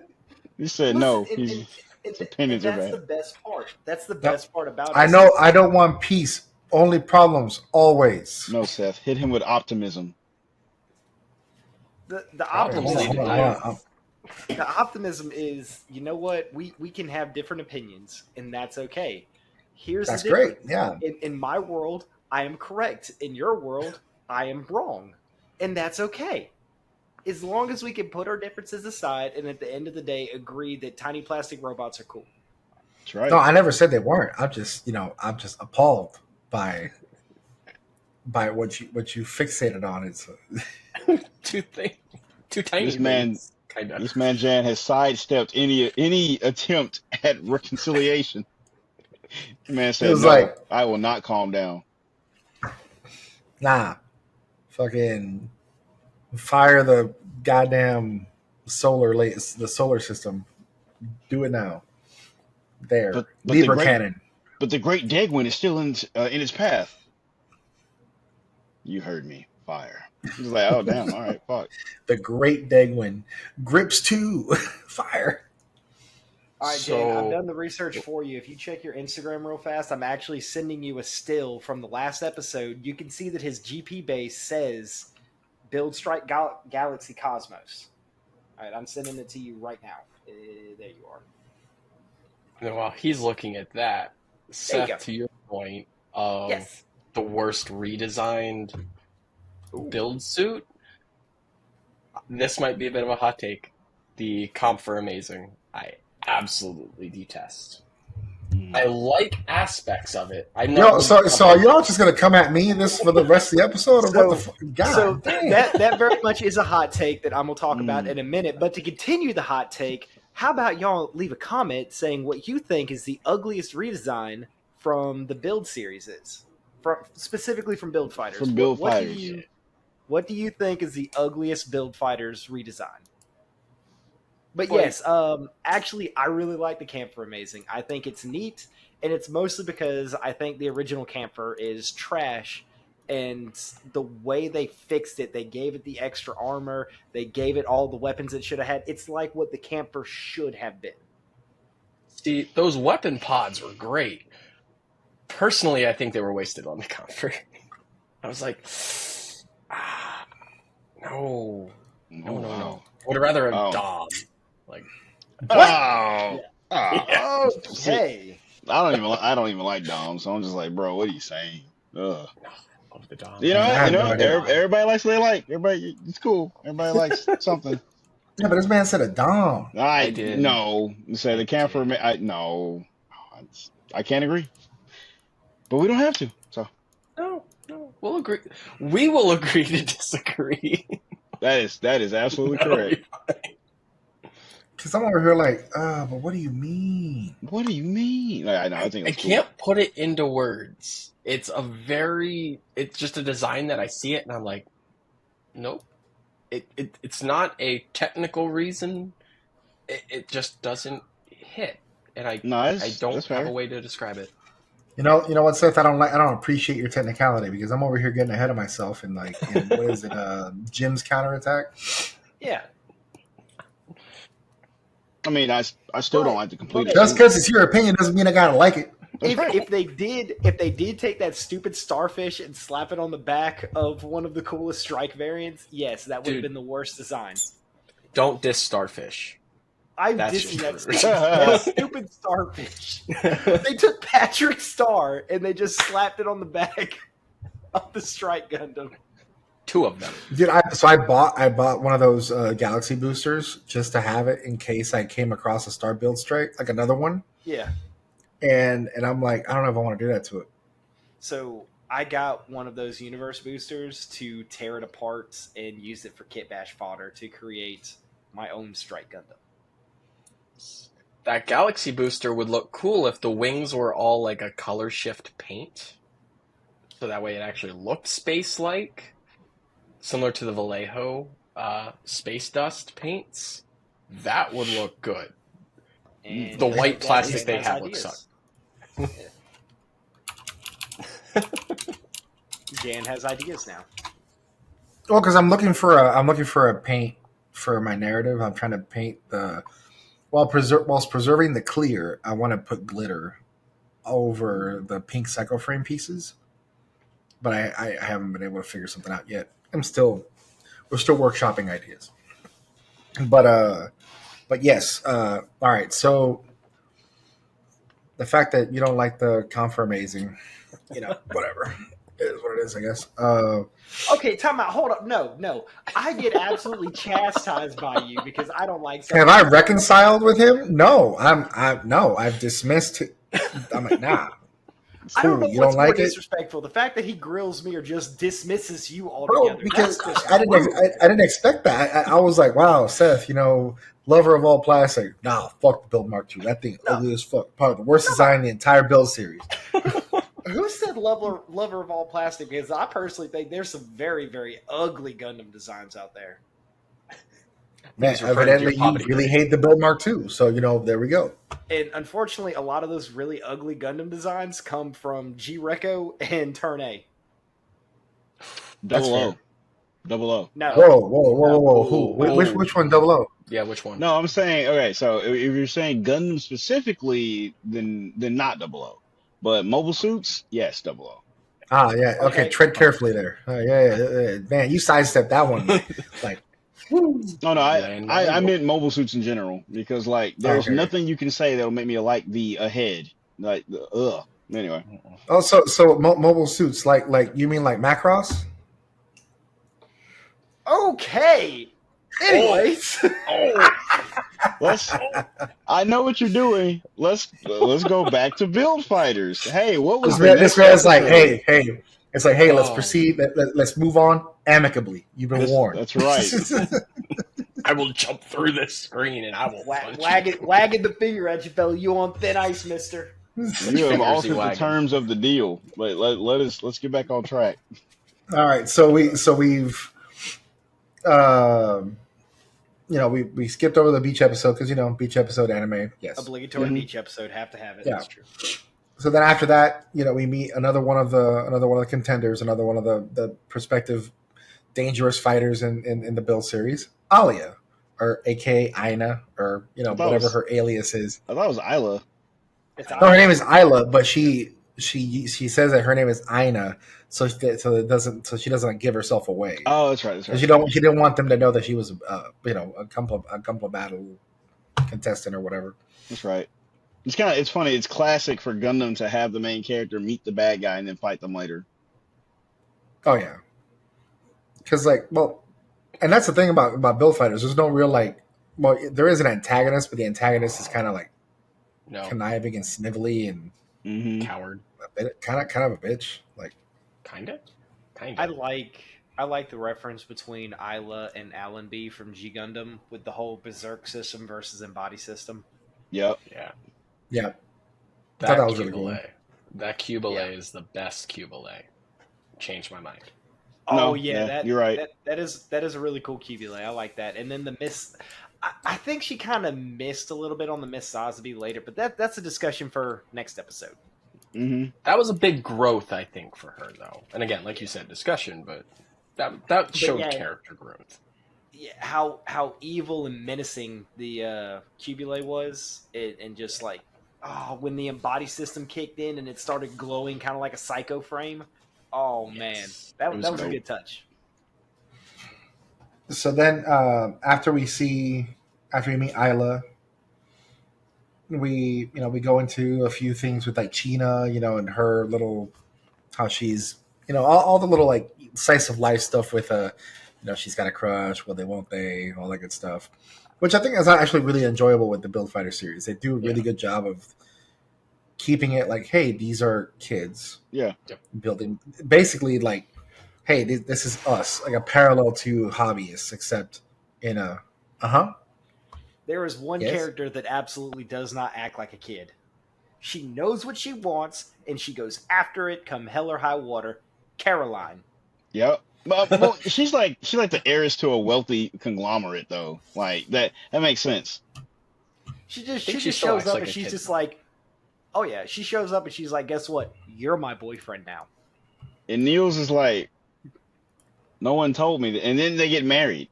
You said no. His opinions are that's bad. the best part. That's the best part about it. I know I don't want peace, only problems, always. No, Seth, hit him with optimism. The Hold optimism. on. The optimism is, you know what? We can have different opinions, and that's okay. Here's That's the great. difference. Yeah. In my world, I am correct. In your world, I am wrong, and that's okay. As long as we can put our differences aside, and at the end of the day, agree that tiny plastic robots are cool. That's right. No, I never said they weren't. I'm just appalled by what you fixated on. It's Two tiny This man- things, kind of. This man Jan has sidestepped any attempt at reconciliation. The man said, It was "No, like- I will not calm down." nah, fucking fire the goddamn the solar system. Do it now. There, But the Libra great- cannon. But the Great Dagwin is still in its path. You heard me. Fire. He's like, oh damn. All right, fuck. The Great Dagwin. Grips 2. Fire. All right, So- Jan, I've done the research for you. If you check your Instagram real fast, I'm actually sending you a still from the last episode. You can see that his GP base says Build Strike Galaxy Cosmos. All right, I'm sending it to you right now. There you are. And while he's looking at that, There you Seth, go. to your point of Yes. the worst redesigned build suit, this might be a bit of a hot take. The comp for Amazing, I absolutely detest. I like aspects of it. I'm Yo, not so are y'all just gonna come at me this for the rest of the episode, or what the fuck? God So damn. that very much is a hot take that I'm going to talk about in a minute. But to continue the hot take, how about y'all leave a comment saying what you think is the ugliest redesign from the Build series is, specifically from Build Fighters. From Build What do Fighters. What do you think is the ugliest Build Fighters redesign? But Like- yes, actually, I really like the Camphor Amazing. I think it's neat, and it's mostly because I think the original Camphor is trash, and the way they fixed it, they gave it the extra armor, they gave it all the weapons it should have had. It's like what the Camphor should have been. See, those weapon pods were great. Personally, I think they were wasted on the comfort. I was like, no. I would rather have Dom. Like, Oh. Oh, okay. I don't even like Dom, so I'm just like, bro, what are you saying? Ugh. love the Dom. You know, I have no idea. everybody likes what they like. Everybody, it's cool. Everybody likes something. Yeah, but this man said a Dom. I did. No. Say the camphor. I can't agree. But we don't have to. So No, we'll agree. We will agree to disagree. that is absolutely correct. Because I'm over here like, but what do you mean? What do you mean? I know. I think I it's cool. can't put it into words. It's just a design that I see it and I'm like, nope. It's not a technical reason. It just doesn't hit, and I don't have a way to describe it. You know what, Seth? I don't appreciate your technicality because I'm over here getting ahead of myself and like, what is it? Jim's counterattack. Yeah. I mean, I still don't like the complete. Just because it's your opinion doesn't mean I gotta like it. If they did take that stupid starfish and slap it on the back of one of the coolest strike variants, yes, that would have Dude. been the worst design. Don't diss Starfish. I'm That's dissing just that stupid starfish. They took Patrick Star and they just slapped it on the back of the Strike Gundam. Two of them. Dude, I bought one of those Galaxy boosters just to have it in case I came across a Star Build Strike, like another one. Yeah. And I'm like, I don't know if I want to do that to it. So I got one of those universe boosters to tear it apart and use it for kit bash fodder to create my own Strike Gundam. That Galaxy booster would look cool if the wings were all like a color shift paint. So that way it actually looked space-like. Similar to the Vallejo space dust paints. That would look good. And The white Dan plastic they has have ideas. looks Dan has ideas now. Well, because I'm looking for a paint for my narrative. I'm trying to paint whilst preserving the clear. I want to put glitter over the pink cycle frame pieces, but I haven't been able to figure something out yet. We're still workshopping ideas, but yes. All right, so the fact that you don't like the Confer Amazing, whatever. It is what it is, I guess. Okay, time out. Hold up. No. I get absolutely chastised by you because I don't like. Have I reconciled with him? No, I've dismissed. I'm like, nah. I don't know You what's don't more like it, disrespectful: the fact that he grills me or just dismisses you bro? altogether. Because That's just I didn't rude. expect that. I was like, wow, Seth, lover of all plastic. Nah, fuck the Build Mark II. That thing ugly as fuck. Probably the worst design in the entire Build series. Who said lover of all plastic? Because I personally think there's some very, very ugly Gundam designs out there. Man, He's referring to evidently your you poverty really rate. hate the Build Mark II. So there we go. And unfortunately, a lot of those really ugly Gundam designs come from G-Reco and Turn A. That's fair. Double O. No. Whoa. Who? Whoa. Which one? Double O. Yeah, which one? No, I'm saying, okay, so if you're saying Gundam specifically, then not Double O. But mobile suits, yes, Double O. Ah, yeah. Okay, Okay. tread carefully there. Yeah. Man, you sidestepped that one. Like, woo. No, Yeah, I meant mobile suits in general because there's Okay. nothing you can say that'll make me like the ahead, like the Anyway, Oh, so mobile suits, like you mean like Macross? Okay. Anyways, I know what you're doing. Let's go back to Build Fighters. Hey, what was This man's like, episode? hey. It's like, hey, let's Oh. proceed. Let's move on amicably. You've been warned. That's right. I will jump through this screen and I will punch you. wagging the finger at you, fella. You on thin ice, mister. You have Fingers altered you the wagging. terms of the deal. Let's get back on track. All right, so we've um, we skipped over the beach episode because beach episode anime. Yes. Obligatory beach episode. Have to have it. Yeah. That's true. So then after that, we meet another one of the contenders, another one of the prospective dangerous fighters in the Build series, Alia, or AKA Aina, or whatever her alias is. I thought it was Isla. No, her name is Isla, but she says that her name is Aina, so she doesn't give herself away. Oh, that's right. That's right. She didn't want them to know that she was a Gunpla battle contestant or whatever. That's right. It's funny. It's classic for Gundam to have the main character meet the bad guy and then fight them later. Oh yeah, because and that's the thing about Build Fighters. There's no real there is an antagonist, but the antagonist is kind of conniving and snivelly and coward, kind of a bitch. Kind of. I like the reference between Isla and Allenby from G Gundam with the whole Berserk system versus Embody system. Yep. Yeah. Yeah. That was really cool. That Cubile is the best Cubile. Changed my mind. Oh No, you're right. That is a really cool Cubile. I like that. And then the Miss, I think she kind of missed a little bit on the Miss Sosby later, but that's a discussion for next episode. Mm-hmm. That was a big growth, I think, for her though. And again, like you said, discussion, but that showed character growth. Yeah, how evil and menacing the Cubile was, and just when the Embody system kicked in and it started glowing, kind of like a Psycho frame. Oh man, that was a good touch. So then, after we meet Isla, we go into a few things with China, and her little how she's all the little slice of life stuff with she's got a crush, will they, won't they, all that good stuff, which I think is actually really enjoyable with the Build Fighter series. They do a really good job of keeping it hey, these are kids. Yeah. Building basically hey, this is us, a parallel to hobbyists, except in a There is one character that absolutely does not act like a kid. She knows what she wants, and she goes after it, come hell or high water. Caroline. Yep. Well, she's like the heiress to a wealthy conglomerate, though. That makes sense. She just shows up and she's just oh yeah. She shows up and she's like, guess what? You're my boyfriend now. And Niels is like, no one told me that. And then they get married.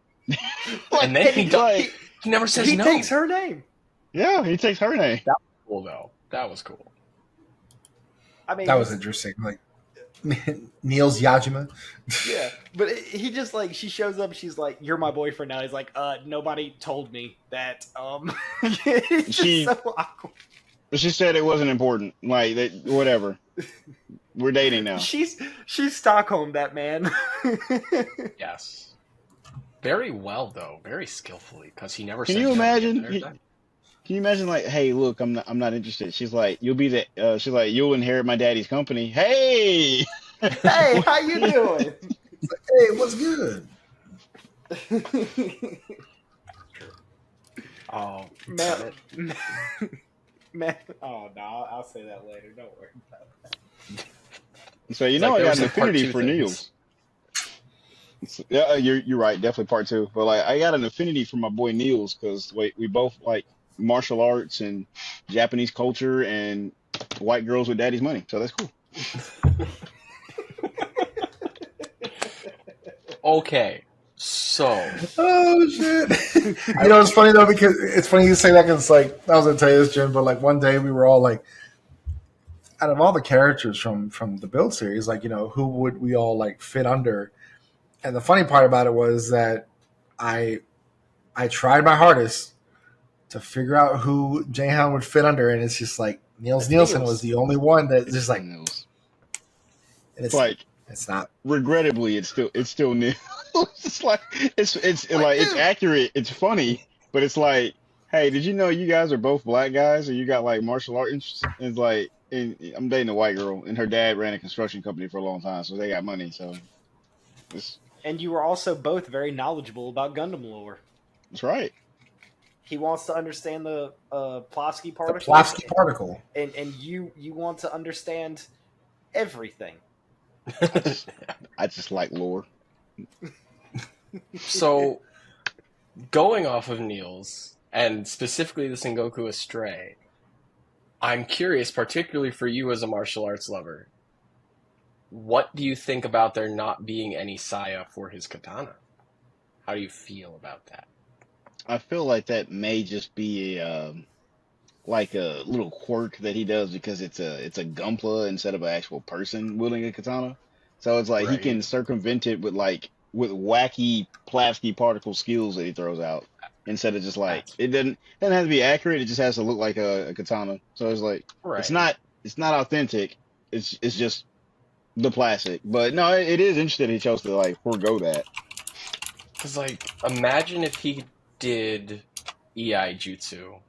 And then he never says no. He takes her name. Yeah, he takes her name. That was cool, though. That was cool. I mean, that was interesting. Niels Yajima. Yeah, but he just she shows up. She's like, "You're my boyfriend now." He's like, nobody told me that." It's just so awkward. But she said it wasn't important. Whatever. We're dating now. She's Stockholm, that man. Yes. Very well, though. Very skillfully, because he never. Can you imagine? Can you imagine? Hey, look, I'm not interested. She's like, you'll be the. She's like, you'll inherit my daddy's company. Hey. Hey, how you doing? Hey, what's good? Oh man. Oh no, I'll say that later. Don't worry about that. So I got an affinity for Niels. Yeah, you're right. Definitely part two. But I got an affinity for my boy Niels because we both like martial arts and Japanese culture and white girls with daddy's money. So that's cool. Okay, so. Oh shit! It's funny though because it's funny you say that because I was gonna tell you this, Jim, but one day we were all out of all the characters from the Build series, who would we all fit under? And the funny part about it was that I tried my hardest to figure out who Jahan would fit under, and it's just Niels Nielsen was the only one that just Niels. And it's not. Regrettably, it's still Niels. It's accurate. It's funny, but it's hey, did you know you guys are both black guys and you got martial art interests? And and I'm dating a white girl, and her dad ran a construction company for a long time, so they got money. So, and you were also both very knowledgeable about Gundam lore. That's right. He wants to understand the Plavsky particle. The Plavsky particle. And you want to understand everything. I just like lore. So, going off of Neil's, and specifically the Sengoku Astray, I'm curious, particularly for you as a martial arts lover, what do you think about there not being any saya for his katana? How do you feel about that? I feel like that may just be like a little quirk that he does because it's a gunpla instead of an actual person wielding a katana. So it's like he Right. can circumvent it with wacky plasticky particle skills that he throws out instead of just like That's it doesn't have to be accurate. It just has to look like a katana. So it's like it's right. not it's not authentic. It's just the plastic. But no, it is interesting he chose to like forego that. Because, like, imagine if he did EI Jutsu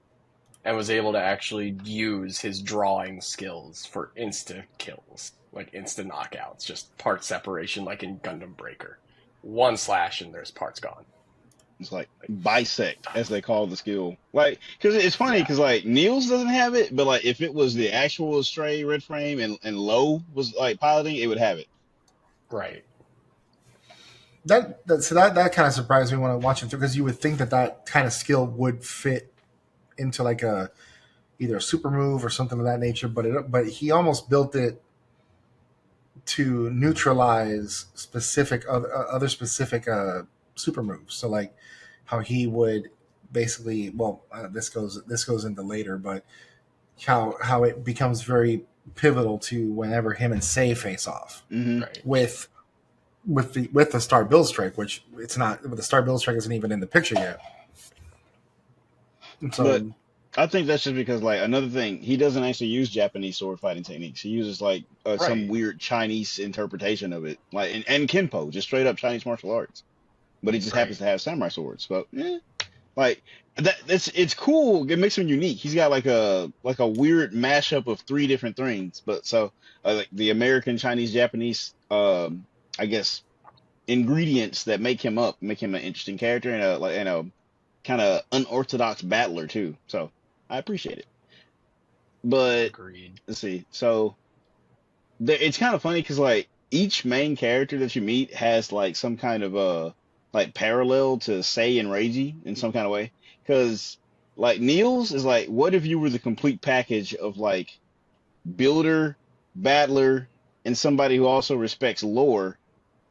and was able to actually use his drawing skills for insta kills, like insta knockouts, just part separation, like in Gundam Breaker. One slash and there's parts gone. It's like Like, bisect, as they call the skill. Like, because it's funny, yeah, because like Niels doesn't have it, but like if it was the actual Stray Red Frame and Low was like piloting, it would have it. right, That kind of surprised me when I watched it through because you would think that that kind of skill would fit into like a either a super move or something of that nature, but he almost built it to neutralize specific other specific super moves. So like how he would basically this goes into later, but how it becomes very pivotal to whenever him and Say face off Hmm. right. with the Star Build Strike, which it's not the Star Build Strike isn't even in the picture yet. And But so I think that's just because like another thing, he doesn't actually use Japanese sword fighting techniques. He uses like some Right, weird Chinese interpretation of it, like and Kenpo, just straight up Chinese martial arts. But he just happens right. to have samurai swords. But like it's cool. It makes him unique. He's got like a weird mashup of three different things. But so like the American, Chinese, Japanese, I guess ingredients that make him an interesting character and a kind of unorthodox battler too. So I appreciate it. But Agreed. let's see. So it's kind of funny because like each main character that you meet has like some kind of like parallel to Sei and Reiji in some kind of way. Because like Niels is like, what if you were the complete package of like builder, battler, and somebody who also respects lore?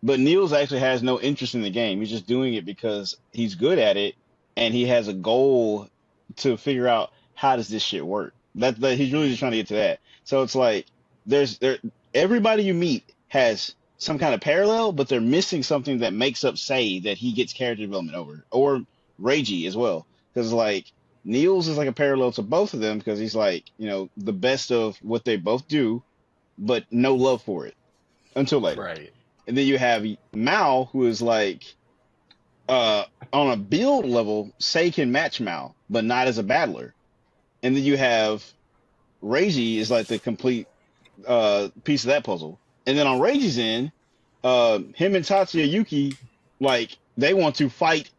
But Niels actually has no interest in the game. He's just doing it because he's good at it and he has a goal to figure out how does this shit work. That he's really just trying to get to that. So it's like there everybody you meet has some kind of parallel, but they're missing something that makes up Say that he gets character development over, or Reiji as well. Because like Niels is like a parallel to both of them because he's like the best of what they both do, but no love for it until later. Right. And then you have Mao, who is like on a build level, Sei can match Mao, but not as a battler. And then you have Reiji is like the complete piece of that puzzle. And then on Reiji's end, him and Tatsuya Yuki, like they want to fight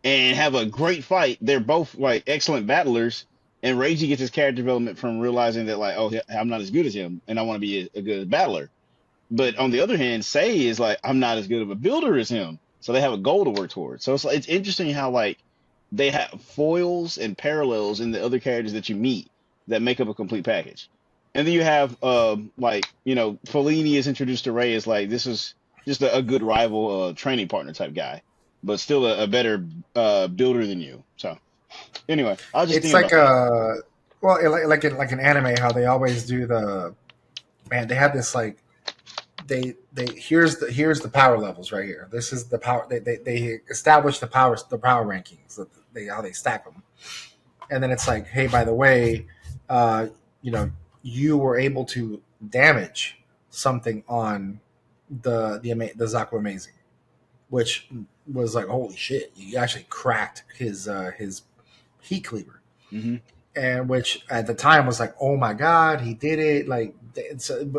and have a great fight. They're both like excellent battlers. And Reiji gets his character development from realizing that like, oh, I'm not as good as him, and I want to be a good battler. But on the other hand, Say is like, I'm not as good of a builder as him. So they have a goal to work towards. So it's interesting how like they have foils and parallels in the other characters that you meet that make up a complete package. And then you have Fellini is introduced to Ray as like this is just a good rival training partner type guy, but still a better builder than you. So anyway, I was just it's thinking like about that. like an anime how they always do the man. They have this like they here's the power levels right here. This is the power they establish the power rankings that they how they stack them, and then it's like, hey, by the way, uh, you know, you were able to damage something on the Zaku Amazing, which was like, holy shit, you actually cracked his heat cleaver, Hmm. and which at the time was like, oh my god, he did it. Like,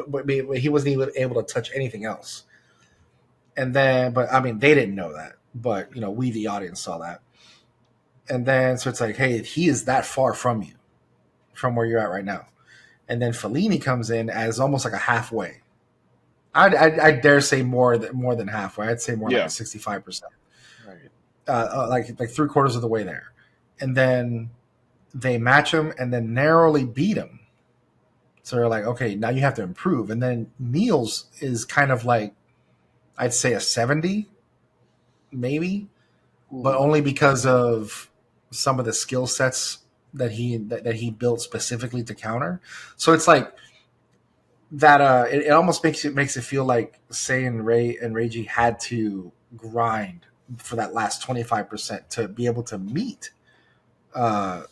but he wasn't even able to touch anything else. And then, but I mean, they didn't know that, but we, the audience, saw that. And then, so it's like, hey, he is that far from you, from where you're at right now. And then Fellini comes in as almost like a halfway. I dare say more than halfway. I'd say more like a Yeah. 65%. like 3/4 of the way there, and then they match him and then narrowly beat him. So they're like, okay, now you have to improve. And then Neil's is kind of like, I'd say a 70, maybe, but only because of some of the skill sets that he built specifically to counter. So it's like that. It almost makes it feel like Say and Reiji had to grind for that last 25% to be able to meet to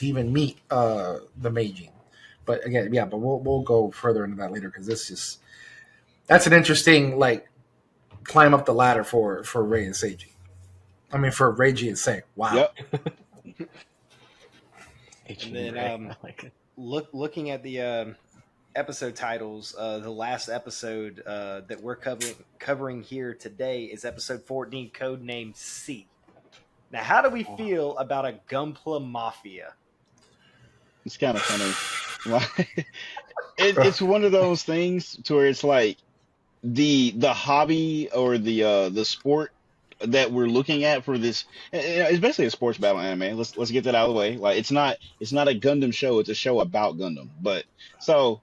even meet the Meijin. But again, yeah, but we'll go further into that later because that's an interesting like climb up the ladder for Rei and Seiji. I mean for Reiji and Sei. Wow. Yep. And then I like it. looking at the episode titles, the last episode that we're covering here today is episode 14, codenamed C. Now, how do we feel about a Gunpla Mafia? It's kind of funny. Like, it's one of those things to where it's like the hobby or the sport that we're looking at for this. It's basically a sports battle anime. Let's get that out of the way. Like it's not a Gundam show. It's a show about Gundam. But so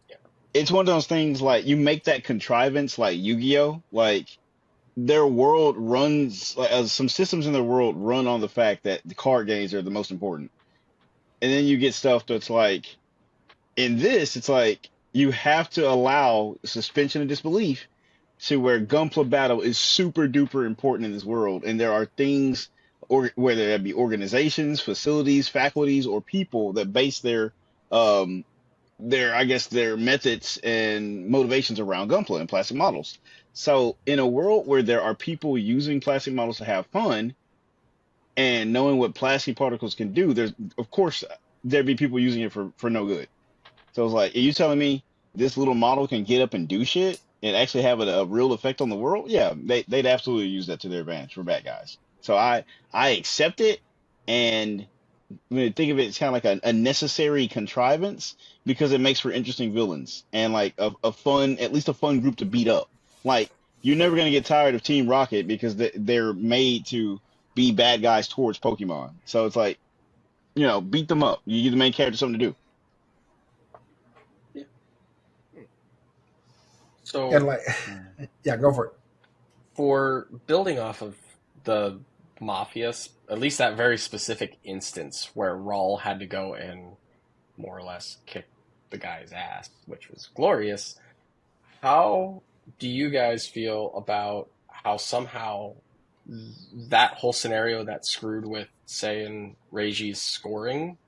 it's one of those things like you make that contrivance like Yu-Gi-Oh. Like their world runs like some systems in their world run on the fact that the card games are the most important. And then you get stuff that's like in this, it's like you have to allow suspension of disbelief to where Gunpla battle is super duper important in this world, and there are things, or whether that be organizations, facilities, faculties, or people that base their I guess their methods and motivations around Gunpla and plastic models. So in a world where there are people using plastic models to have fun and knowing what plastic particles can do, there's of course there'd be people using it for no good. So it's like, are you telling me this little model can get up and do shit and actually have a real effect on the world? Yeah, they'd absolutely use that to their advantage for bad guys. So I accept it, and when you think of it, it's kind of like a necessary contrivance because it makes for interesting villains and like a fun, at least a fun group to beat up. Like you're never gonna get tired of Team Rocket because they're made to be bad guys towards Pokemon. So it's like, beat them up. You give the main character something to do. So And like, yeah, go for it. for building off of the Mafia, at least that very specific instance where Raul had to go and more or less kick the guy's ass, which was glorious. How do you guys feel about how somehow that whole scenario that screwed with, say, in Reiji's scoring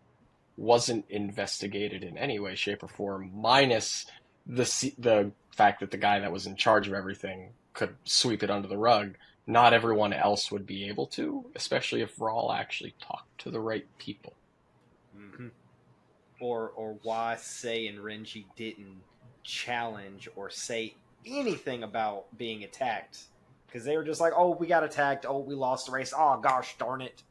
wasn't investigated in any way, shape, or form, minus the fact that the guy that was in charge of everything could sweep it under the rug? Not everyone else would be able to, especially if Raul actually talked to the right people. Mm-hmm. Or why Sei and Renji didn't challenge or say anything about being attacked, because they were just like, "Oh, we got attacked. Oh, we lost the race. Oh, gosh darn it!"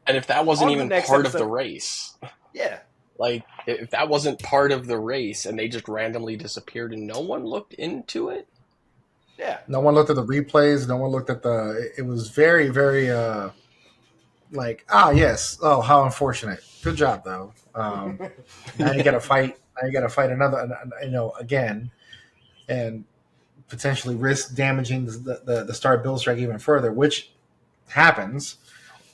And if that wasn't On the even next part of episode- the race, Yeah, like if that wasn't part of the race and they just randomly disappeared and no one looked into it, yeah. No one looked at the replays. No one looked at the. It was very, very like yes. Oh, how unfortunate. Good job though. Now you got to fight. Now you got to fight another. Again, and potentially risk damaging the star build strike even further, which happens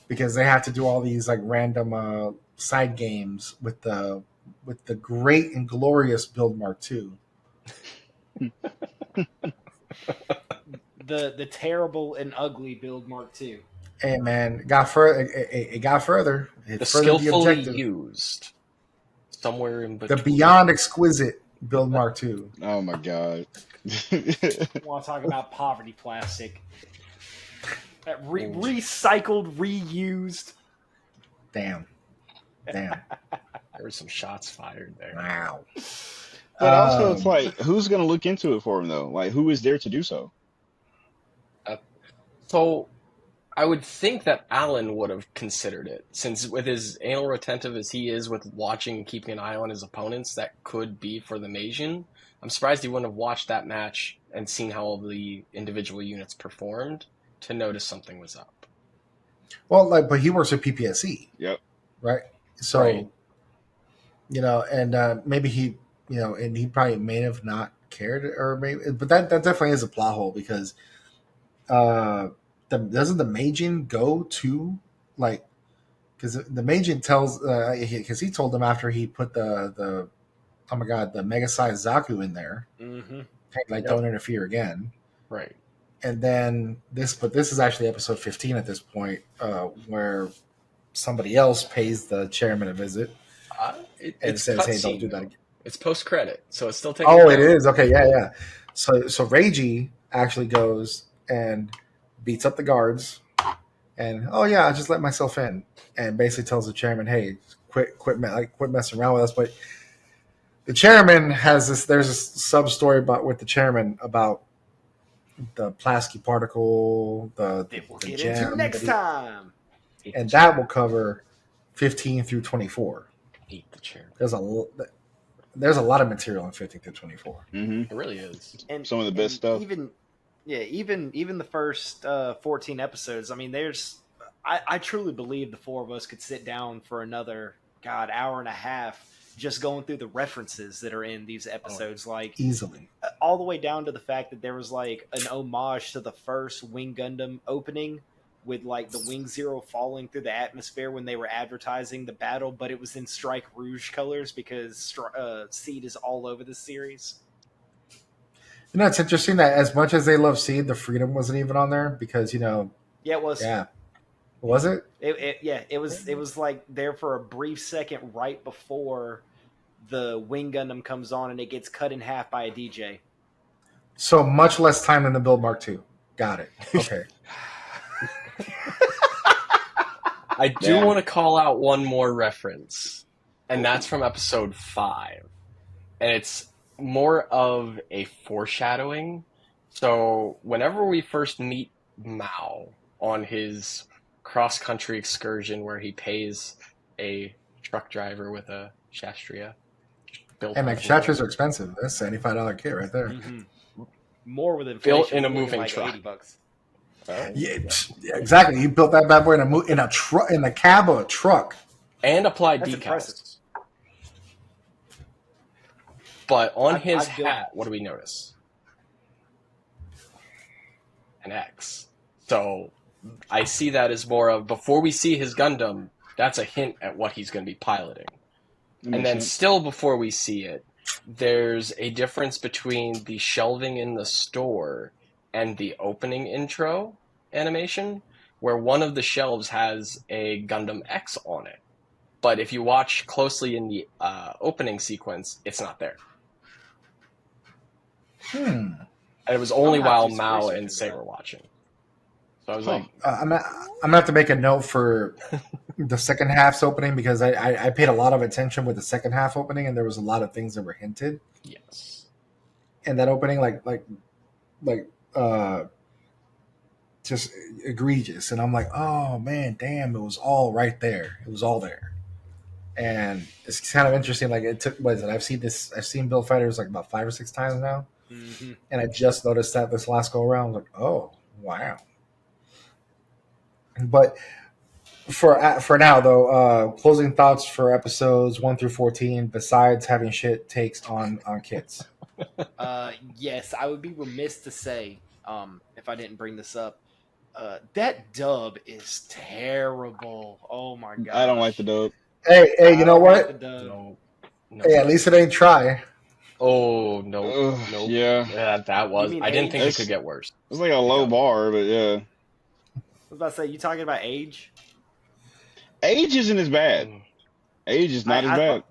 because they have to do all these like random side games with the great and glorious build Mark II. The terrible and ugly build Mark II. Hey man, it got further. It got further. It the furthered the skillfully objective. used somewhere in The between. beyond exquisite build Mark II. Oh my god. Want to talk about poverty plastic? That recycled, reused. Damn. There were some shots fired there. Wow. But also, it's like, who's gonna look into it for him though? Like, who is there to do so? So I would think that Alan would have considered it, since with as anal retentive as he is with watching and keeping an eye on his opponents, that could be for the Meijin. I'm surprised he wouldn't have watched that match and seen how all the individual units performed to notice something was up. Well, like, but he works at PPSE, Yep. right? So, Right. and maybe he, and he probably may have not cared, or maybe, but that definitely is a plot hole because doesn't the Majin go to like because the Majin tells because he told them after he put the oh my god the mega sized Zaku in there, Mm-hmm. like Yep. don't interfere again. Right. And then this is actually episode 15 at this point, where somebody else pays the chairman a visit and It's says, "Hey, don't do cutscene that though. again." It's post credit, so it's still taking Oh, it count. is okay. Yeah, yeah. So Reiji actually goes and beats up the guards, and oh yeah, I just let myself in, and basically tells the chairman, "Hey, quit messing around with us." But the chairman has this. There's a sub story about with the chairman about the Plasky particle, That we'll the get into gem, next time. Hate and the that chair. will cover 15 through 24. Hate the chair. There's a lot of material in 15 through 24. Mm-hmm. It really is. And Some of the best and stuff. even the first 14 episodes. I mean, I truly believe the four of us could sit down for another hour and a half just going through the references that are in these episodes, like Easily. all the way down to the fact that there was like an homage to the first Wing Gundam opening with like the Wing Zero falling through the atmosphere when they were advertising the battle, but it was in Strike Rouge colors because Seed is all over the series. It's interesting that as much as they love Seed, the Freedom wasn't even on there because, Yeah, it was. yeah. Was it? It was like there for a brief second right before the Wing Gundam comes on and it gets cut in half by a DJ. So much less time than the Build Mark II. Got it. Okay. I do Yeah. want to call out one more reference, and that's from episode 5. And it's more of a foreshadowing. So, whenever we first meet Mao on his cross country excursion where he pays a truck driver with a Shastria built And on the a Chatras are expensive. That's $75 kit right there. Mm-hmm. More with inflation. Built in a we're looking moving like truck. $80. Yeah, exactly. He built that bad boy in a truck, in the cab of a truck. And applied That's decals. impressive. But on his I've built- hat, what do we notice? An X. So I see that as more of, before we see his Gundam, that's a hint at what he's going to be piloting. And then still before we see it, there's a difference between the shelving in the store and the opening intro animation, where one of the shelves has a Gundam X on it. But if you watch closely in the opening sequence, it's not there. And it was only I'll have while to do some Mao research and into Say that. were watching. So I was like, I'm gonna have to make a note for the second half's opening because I paid a lot of attention with the second half opening, and there was a lot of things that were hinted yes. in that opening, like just egregious. And I'm like, oh man, damn, it was all right there. It was all there. And it's kind of interesting. Like it took, what is it? I've seen Build Fighters like about 5 or 6 times now, Mm-hmm. and I just noticed that this last go around. I was like, oh wow. But for now though, closing thoughts for episodes 1 through 14. Besides having shit takes on kits. Yes, I would be remiss to say, if I didn't bring this up, that dub is terrible. Oh my god! I don't like the dub. Hey, you know what? Like the dub. No. Hey, at least it ain't try. Oh, no. Ugh, Nope. yeah. That was. You mean I didn't think it Age? could get worse. It's like a low bar, but yeah. I was about to say, you talking about age? Age isn't as bad. Age is not as bad.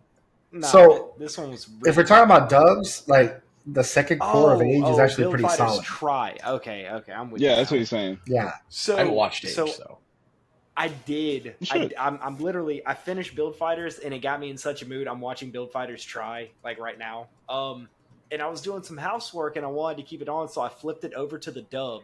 No, So, this one was. If we're talking about dubs, like the second core of Age is actually Build pretty Fighters solid. Try. Okay, I'm with you. Yeah, that's now. what he's saying. Yeah. So I haven't watched Age, so so. I did. You should. I'm literally. I finished Build Fighters, and it got me in such a mood. I'm watching Build Fighters Try like right now. And I was doing some housework, and I wanted to keep it on, so I flipped it over to the dub.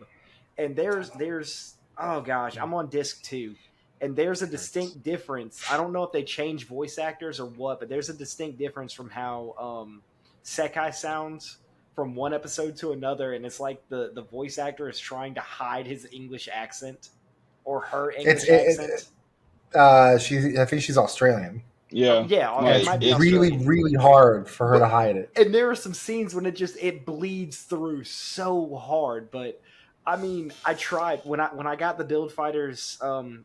And there's oh gosh, I'm on disc 2, and there's a distinct difference. I don't know if they change voice actors or what, but there's a distinct difference from how Sekai sounds from one episode to another, and it's like the voice actor is trying to hide his English accent or her It's English accent. I think she's Australian. Oh, Yeah, yeah, And it it's like might be it's really, Australian. really hard for her to But hide it. and there are some scenes when it bleeds through so hard. But I mean, I tried when I got the Build Fighters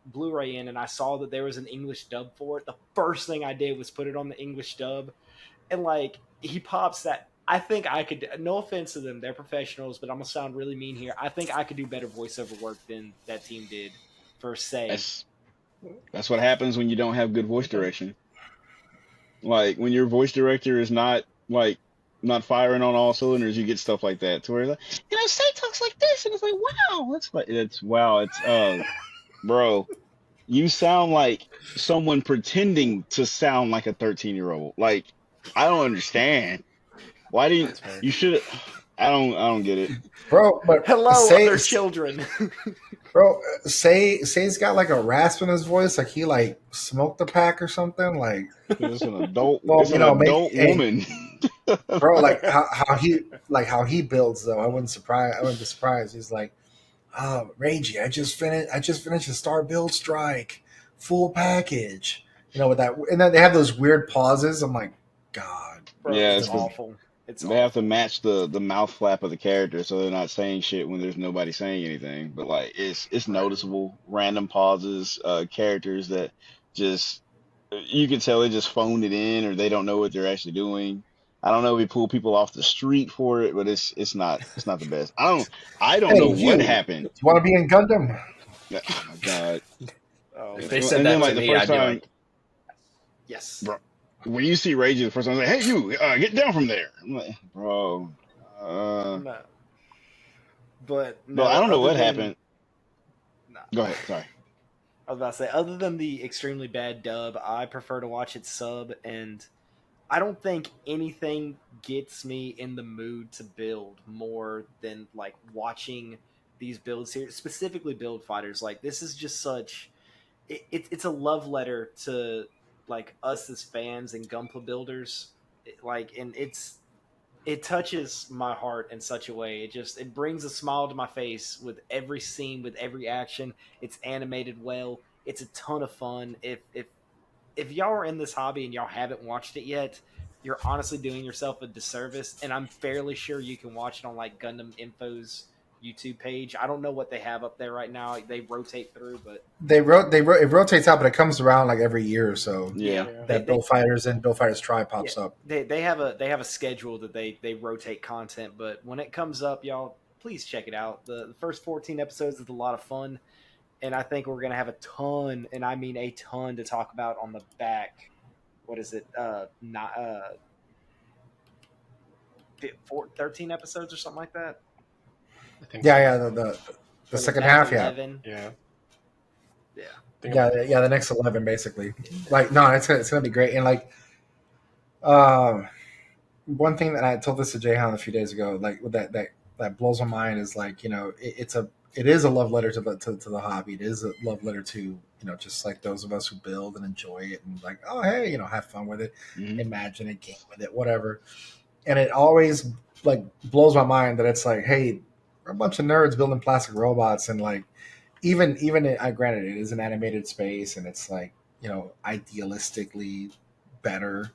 Blu-ray in, and I saw that there was an English dub for it. The first thing I did was put it on the English dub, and like he pops that. I think I could. No offense to them, they're professionals, but I'm gonna sound really mean here. I think I could do better voiceover work than that team did for say. that's that's what happens when you don't have good voice direction. Like when your voice director is not firing on all cylinders, you get stuff like that. To where like, Say talks like this, and it's like, wow, it's bro, you sound like someone pretending to sound like a 13-year-old. Like, I don't understand. Why do you That's fair. you should I don't get it. Bro, but Hello, other children. Say's got like a rasp in his voice, like he like smoked a pack or something. Like, well, It's an maybe, adult hey, woman. bro, like how he builds though. I wouldn't be surprised. He's like, oh, Ragey, I just finished a Star Build Strike, full package. With that, and then they have those weird pauses. I'm like, God, Bro, Yeah, it's it's because awful. It's they have to awful. match the mouth flap of the character so they're not saying shit when there's nobody saying anything. But like it's Right. noticeable, random pauses, characters that just you can tell they just phoned it in or they don't know what they're actually doing. I don't know if we pull people off the street for it, but it's not the best. I don't hey, know what you happened. want to be in Gundam? Oh my God. Oh If man. they said And then that to like the me, first I'd be time like, Yes. bro, when you see Raging the first time, I was like, "Hey, you, get down from there." I'm like, bro, No. But but I no, don't know other what than happened. no. Go ahead. Sorry. I was about to say, other than the extremely bad dub, I prefer to watch it sub, and I don't think anything gets me in the mood to build more than like watching these builds here, specifically build fighters. Like this is just such it's a love letter to like us as fans and Gunpla builders. And it touches my heart in such a way. It brings a smile to my face with every scene, with every action. It's animated well. It's a ton of fun. If y'all are in this hobby and y'all haven't watched it yet, you're honestly doing yourself a disservice. And I'm fairly sure you can watch it on like Gundam Info's YouTube page. I don't know what they have up there right now. They rotate through, but It rotates out, but it comes around like every year or so. yeah, Yeah. yeah. they That they Bill Fighters and Bill Fighters Try yeah pops up. they have a schedule that they rotate content. But when it comes up, y'all please check it out. The first 14 episodes is a lot of fun, and I think we're gonna have a ton, and I mean a ton, to talk about on the back. What is it? Not 13 episodes or something like that. I think Yeah, so. yeah. The For the second next half, yeah. 11. Yeah. Yeah. Think Yeah, I'm- yeah, the next 11 basically. Like, no, it's gonna be great. And like, um, one thing that I told this to Jayhan a few days ago, like with that blows my mind is like, it is a love letter to the hobby. It is a love letter to just like those of us who build and enjoy it and like, oh hey, have fun with it, Hmm. imagine it, game with it, whatever. And it always like blows my mind that it's like, hey, we're a bunch of nerds building plastic robots, and like even I granted it is an animated space and it's like idealistically better,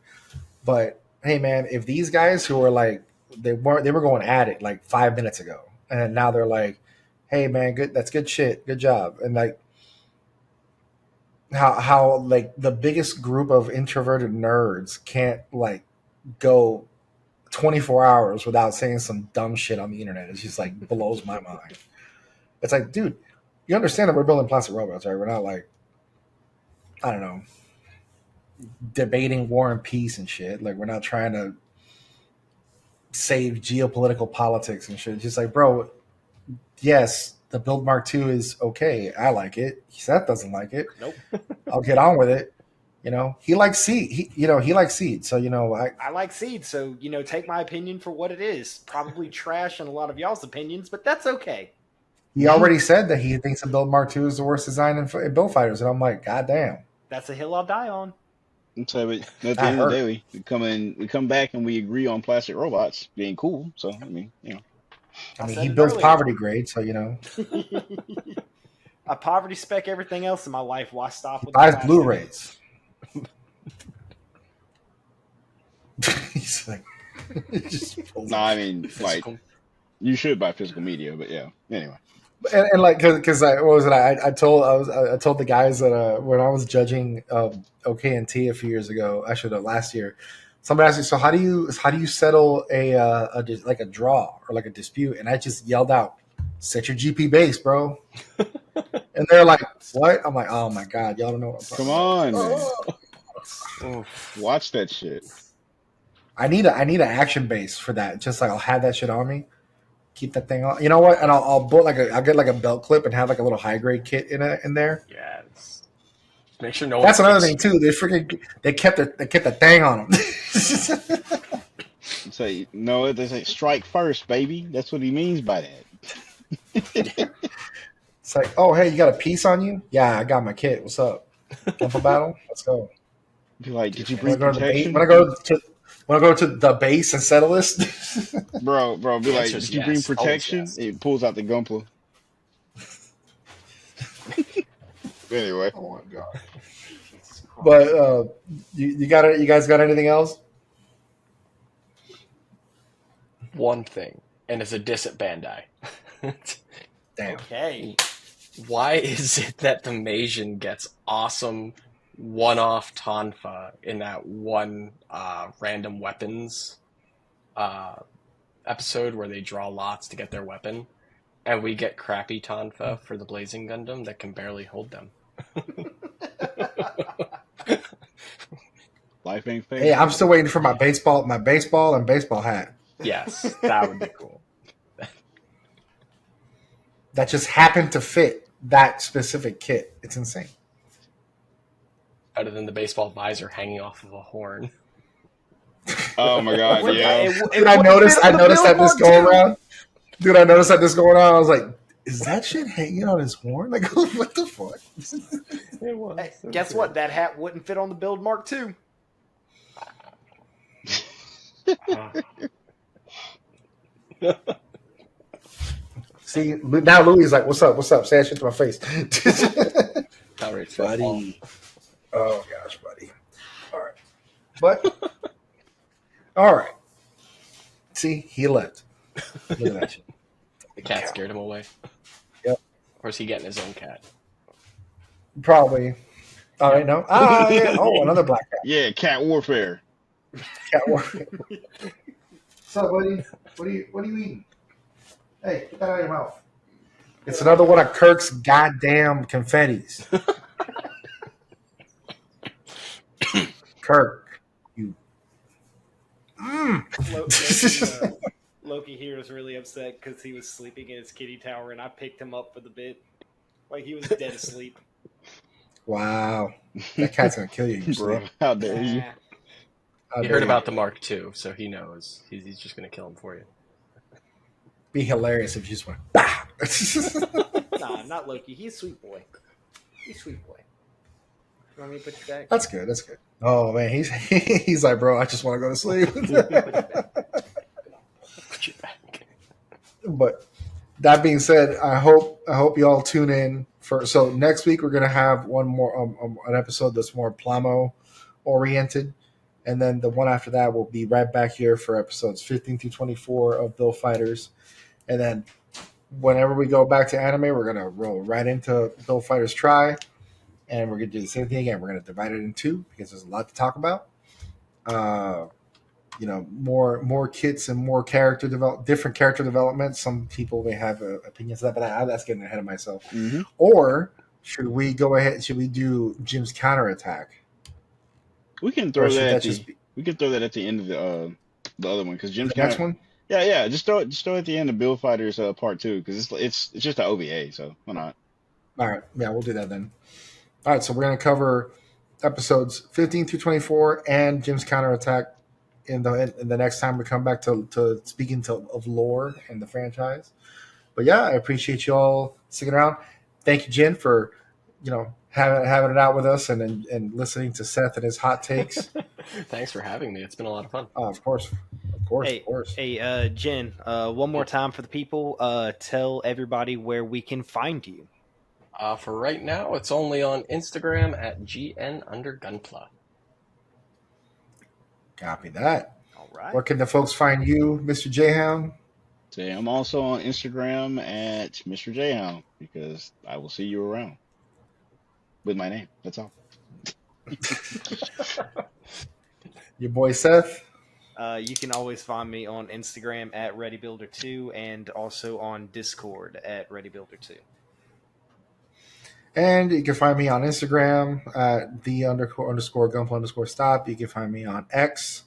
but hey man, if these guys who are like they were going at it like 5 minutes ago, and now they're like, hey man, that's good shit, good job, and like how like the biggest group of introverted nerds can't like go 24 hours without saying some dumb shit on the internet. It's just like blows my mind. It's like, dude, you understand that we're building plastic robots, right? We're not like, I don't know, debating war and peace and shit. Like, we're not trying to save geopolitical politics and shit. It's just like, bro, yes, the Build Mark II is okay. I like it. Seth doesn't like it. Nope. I'll get on with it. He likes seed. He likes seed. So I like Seed, so take my opinion for what it is. Probably trash in a lot of y'all's opinions, but that's okay. he already said that he thinks the Build Mark II is the worst design in Build Fighters, and I'm like, God damn, That's a hill I'll die on. So but at the that end of the hurt. day, we come back and we agree on plastic robots being cool. So I mean, I mean, said he it builds earlier. poverty grade, so I poverty spec everything else in my life. Why stop with the Buys plastic? Blu-rays. He's like, just pulls No, out. I mean, like, Physical. you should buy physical media, but yeah. Anyway, and like because what was it? I told the guys that when I was judging OKNT a few years ago, actually last year, somebody asked me, so how do you settle like a draw or like a dispute? And I just yelled out, set your GP base, bro. And they're like, what? I'm like, oh my god, y'all don't know what I'm talking come about. on, man. Oof. Watch that shit. I need an action base for that. Just like I'll have that shit on me. Keep that thing on. You know what? And I'll put I'll get like a belt clip and have like a little high grade kit in there. Yeah. Make sure no one. That's another kicks- thing too. They kept the thing on them. Say no, they say strike first, baby. That's what he means by that. It's like, oh hey, you got a piece on you? Yeah, I got my kit. What's up? Up for battle? Let's go. Be like, did you When I bring go to the base, protection? when I go to the base and settle this. Bro, be The like, answer is did you bring yes. Always protection? yes. It pulls out the gunpla. Anyway, Oh my god! But you guys got anything else? One thing, and it's a diss at Bandai. Damn. Okay. Why is it that the Majin gets awesome one-off Tonfa in that one random weapons episode where they draw lots to get their weapon, and we get crappy Tonfa for the Blazing Gundam that can barely hold them? life ain't fair. Hey, I'm still waiting for my baseball and baseball hat. Yes, that would be cool. That just happened to fit that specific kit. It's insane. Better than the baseball visor hanging off of a horn. Oh my god, yeah. Dude, I noticed that this go around. Dude, I noticed that this going on. I was like, is that shit hanging on his horn? Like, what the fuck? It was. Hey, guess what? That hat wouldn't fit on the Build Mark II. See, now Louis is like, what's up? What's up? Say that shit to my face. Power buddy. Oh, gosh, buddy. All right. But, all right. See, he left. Look at that shit. The cat scared him away. Yep. Or is he getting his own cat? Probably. All right, no. Ah, yeah. Oh, another black cat. Yeah, cat warfare. Cat war. What's up, buddy? What are you eating? Hey, get that out of your mouth. It's another one of Kirk's goddamn confettis. Kirk, you. Loki here is really upset because he was sleeping in his kitty tower, and I picked him up for the bit. Like he was dead asleep. Wow, that cat's gonna kill you. Bro, how dare you? How He dare heard you. about the Mark II, so he knows. He's just going to kill him for you. Be hilarious if you just went. Bah! Nah, not Loki. He's a sweet boy. He's a sweet boy. You want me to put you back? That's good. That's good. Oh man, he's like, bro, I just want to go to sleep. Put you back. But that being said, I hope y'all tune in for. So next week we're gonna have one more an episode that's more Plamo oriented, and then the one after that will be right back here for episodes 15 through 24 of Bill Fighters, and then whenever we go back to anime, we're gonna roll right into Bill Fighters Try, and we're gonna do the same thing again. We're gonna divide it in two because there's a lot to talk about. More kits and more different character development. Some people may have opinions of that, but that's getting ahead of myself. Mm-hmm. Or should we go ahead? Should we do Jim's counterattack? We can Or throw should that. that just be We can throw that at the end of the other one because Jim's the next one? Yeah. Just throw it at the end of Bill Fighters Part 2 because it's just an OVA, so why not? All right, yeah, we'll do that then. All right, so we're gonna cover episodes 15 through 24 and Jim's counterattack in the next time we come back to speaking of lore and the franchise. But yeah, I appreciate you all sticking around. Thank you, Jen, for having it out with us and listening to Seth and his hot takes. Thanks for having me. It's been a lot of fun. Of course. Hey, Jen, one more time for the people. Tell everybody where we can find you. For right now, it's only on Instagram at GN_Gunpla. Copy that. All right. Where can the folks find you, Mr. Jhound? So yeah, I'm also on Instagram at Mr. Jhound because I will see you around with my name. That's all. Your boy Seth. You can always find me on Instagram at ReadyBuilder2 and also on Discord at ReadyBuilder2. And you can find me on Instagram at __gunpla_stop. You can find me on X.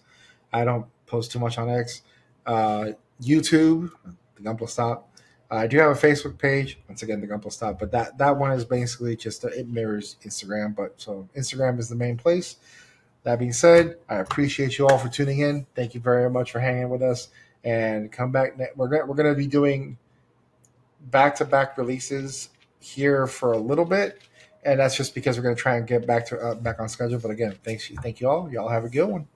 I don't post too much on X. YouTube, the Gunpla Stop. I do have a Facebook page. Once again, the Gunpla Stop. But that one is basically just it mirrors Instagram. But so Instagram is the main place. That being said, I appreciate you all for tuning in. Thank you very much for hanging with us. And come back. We're going to be doing back-to-back releases here for a little bit, and that's just because we're going to try and get back on schedule. But again, thank you all. Y'all have a good one.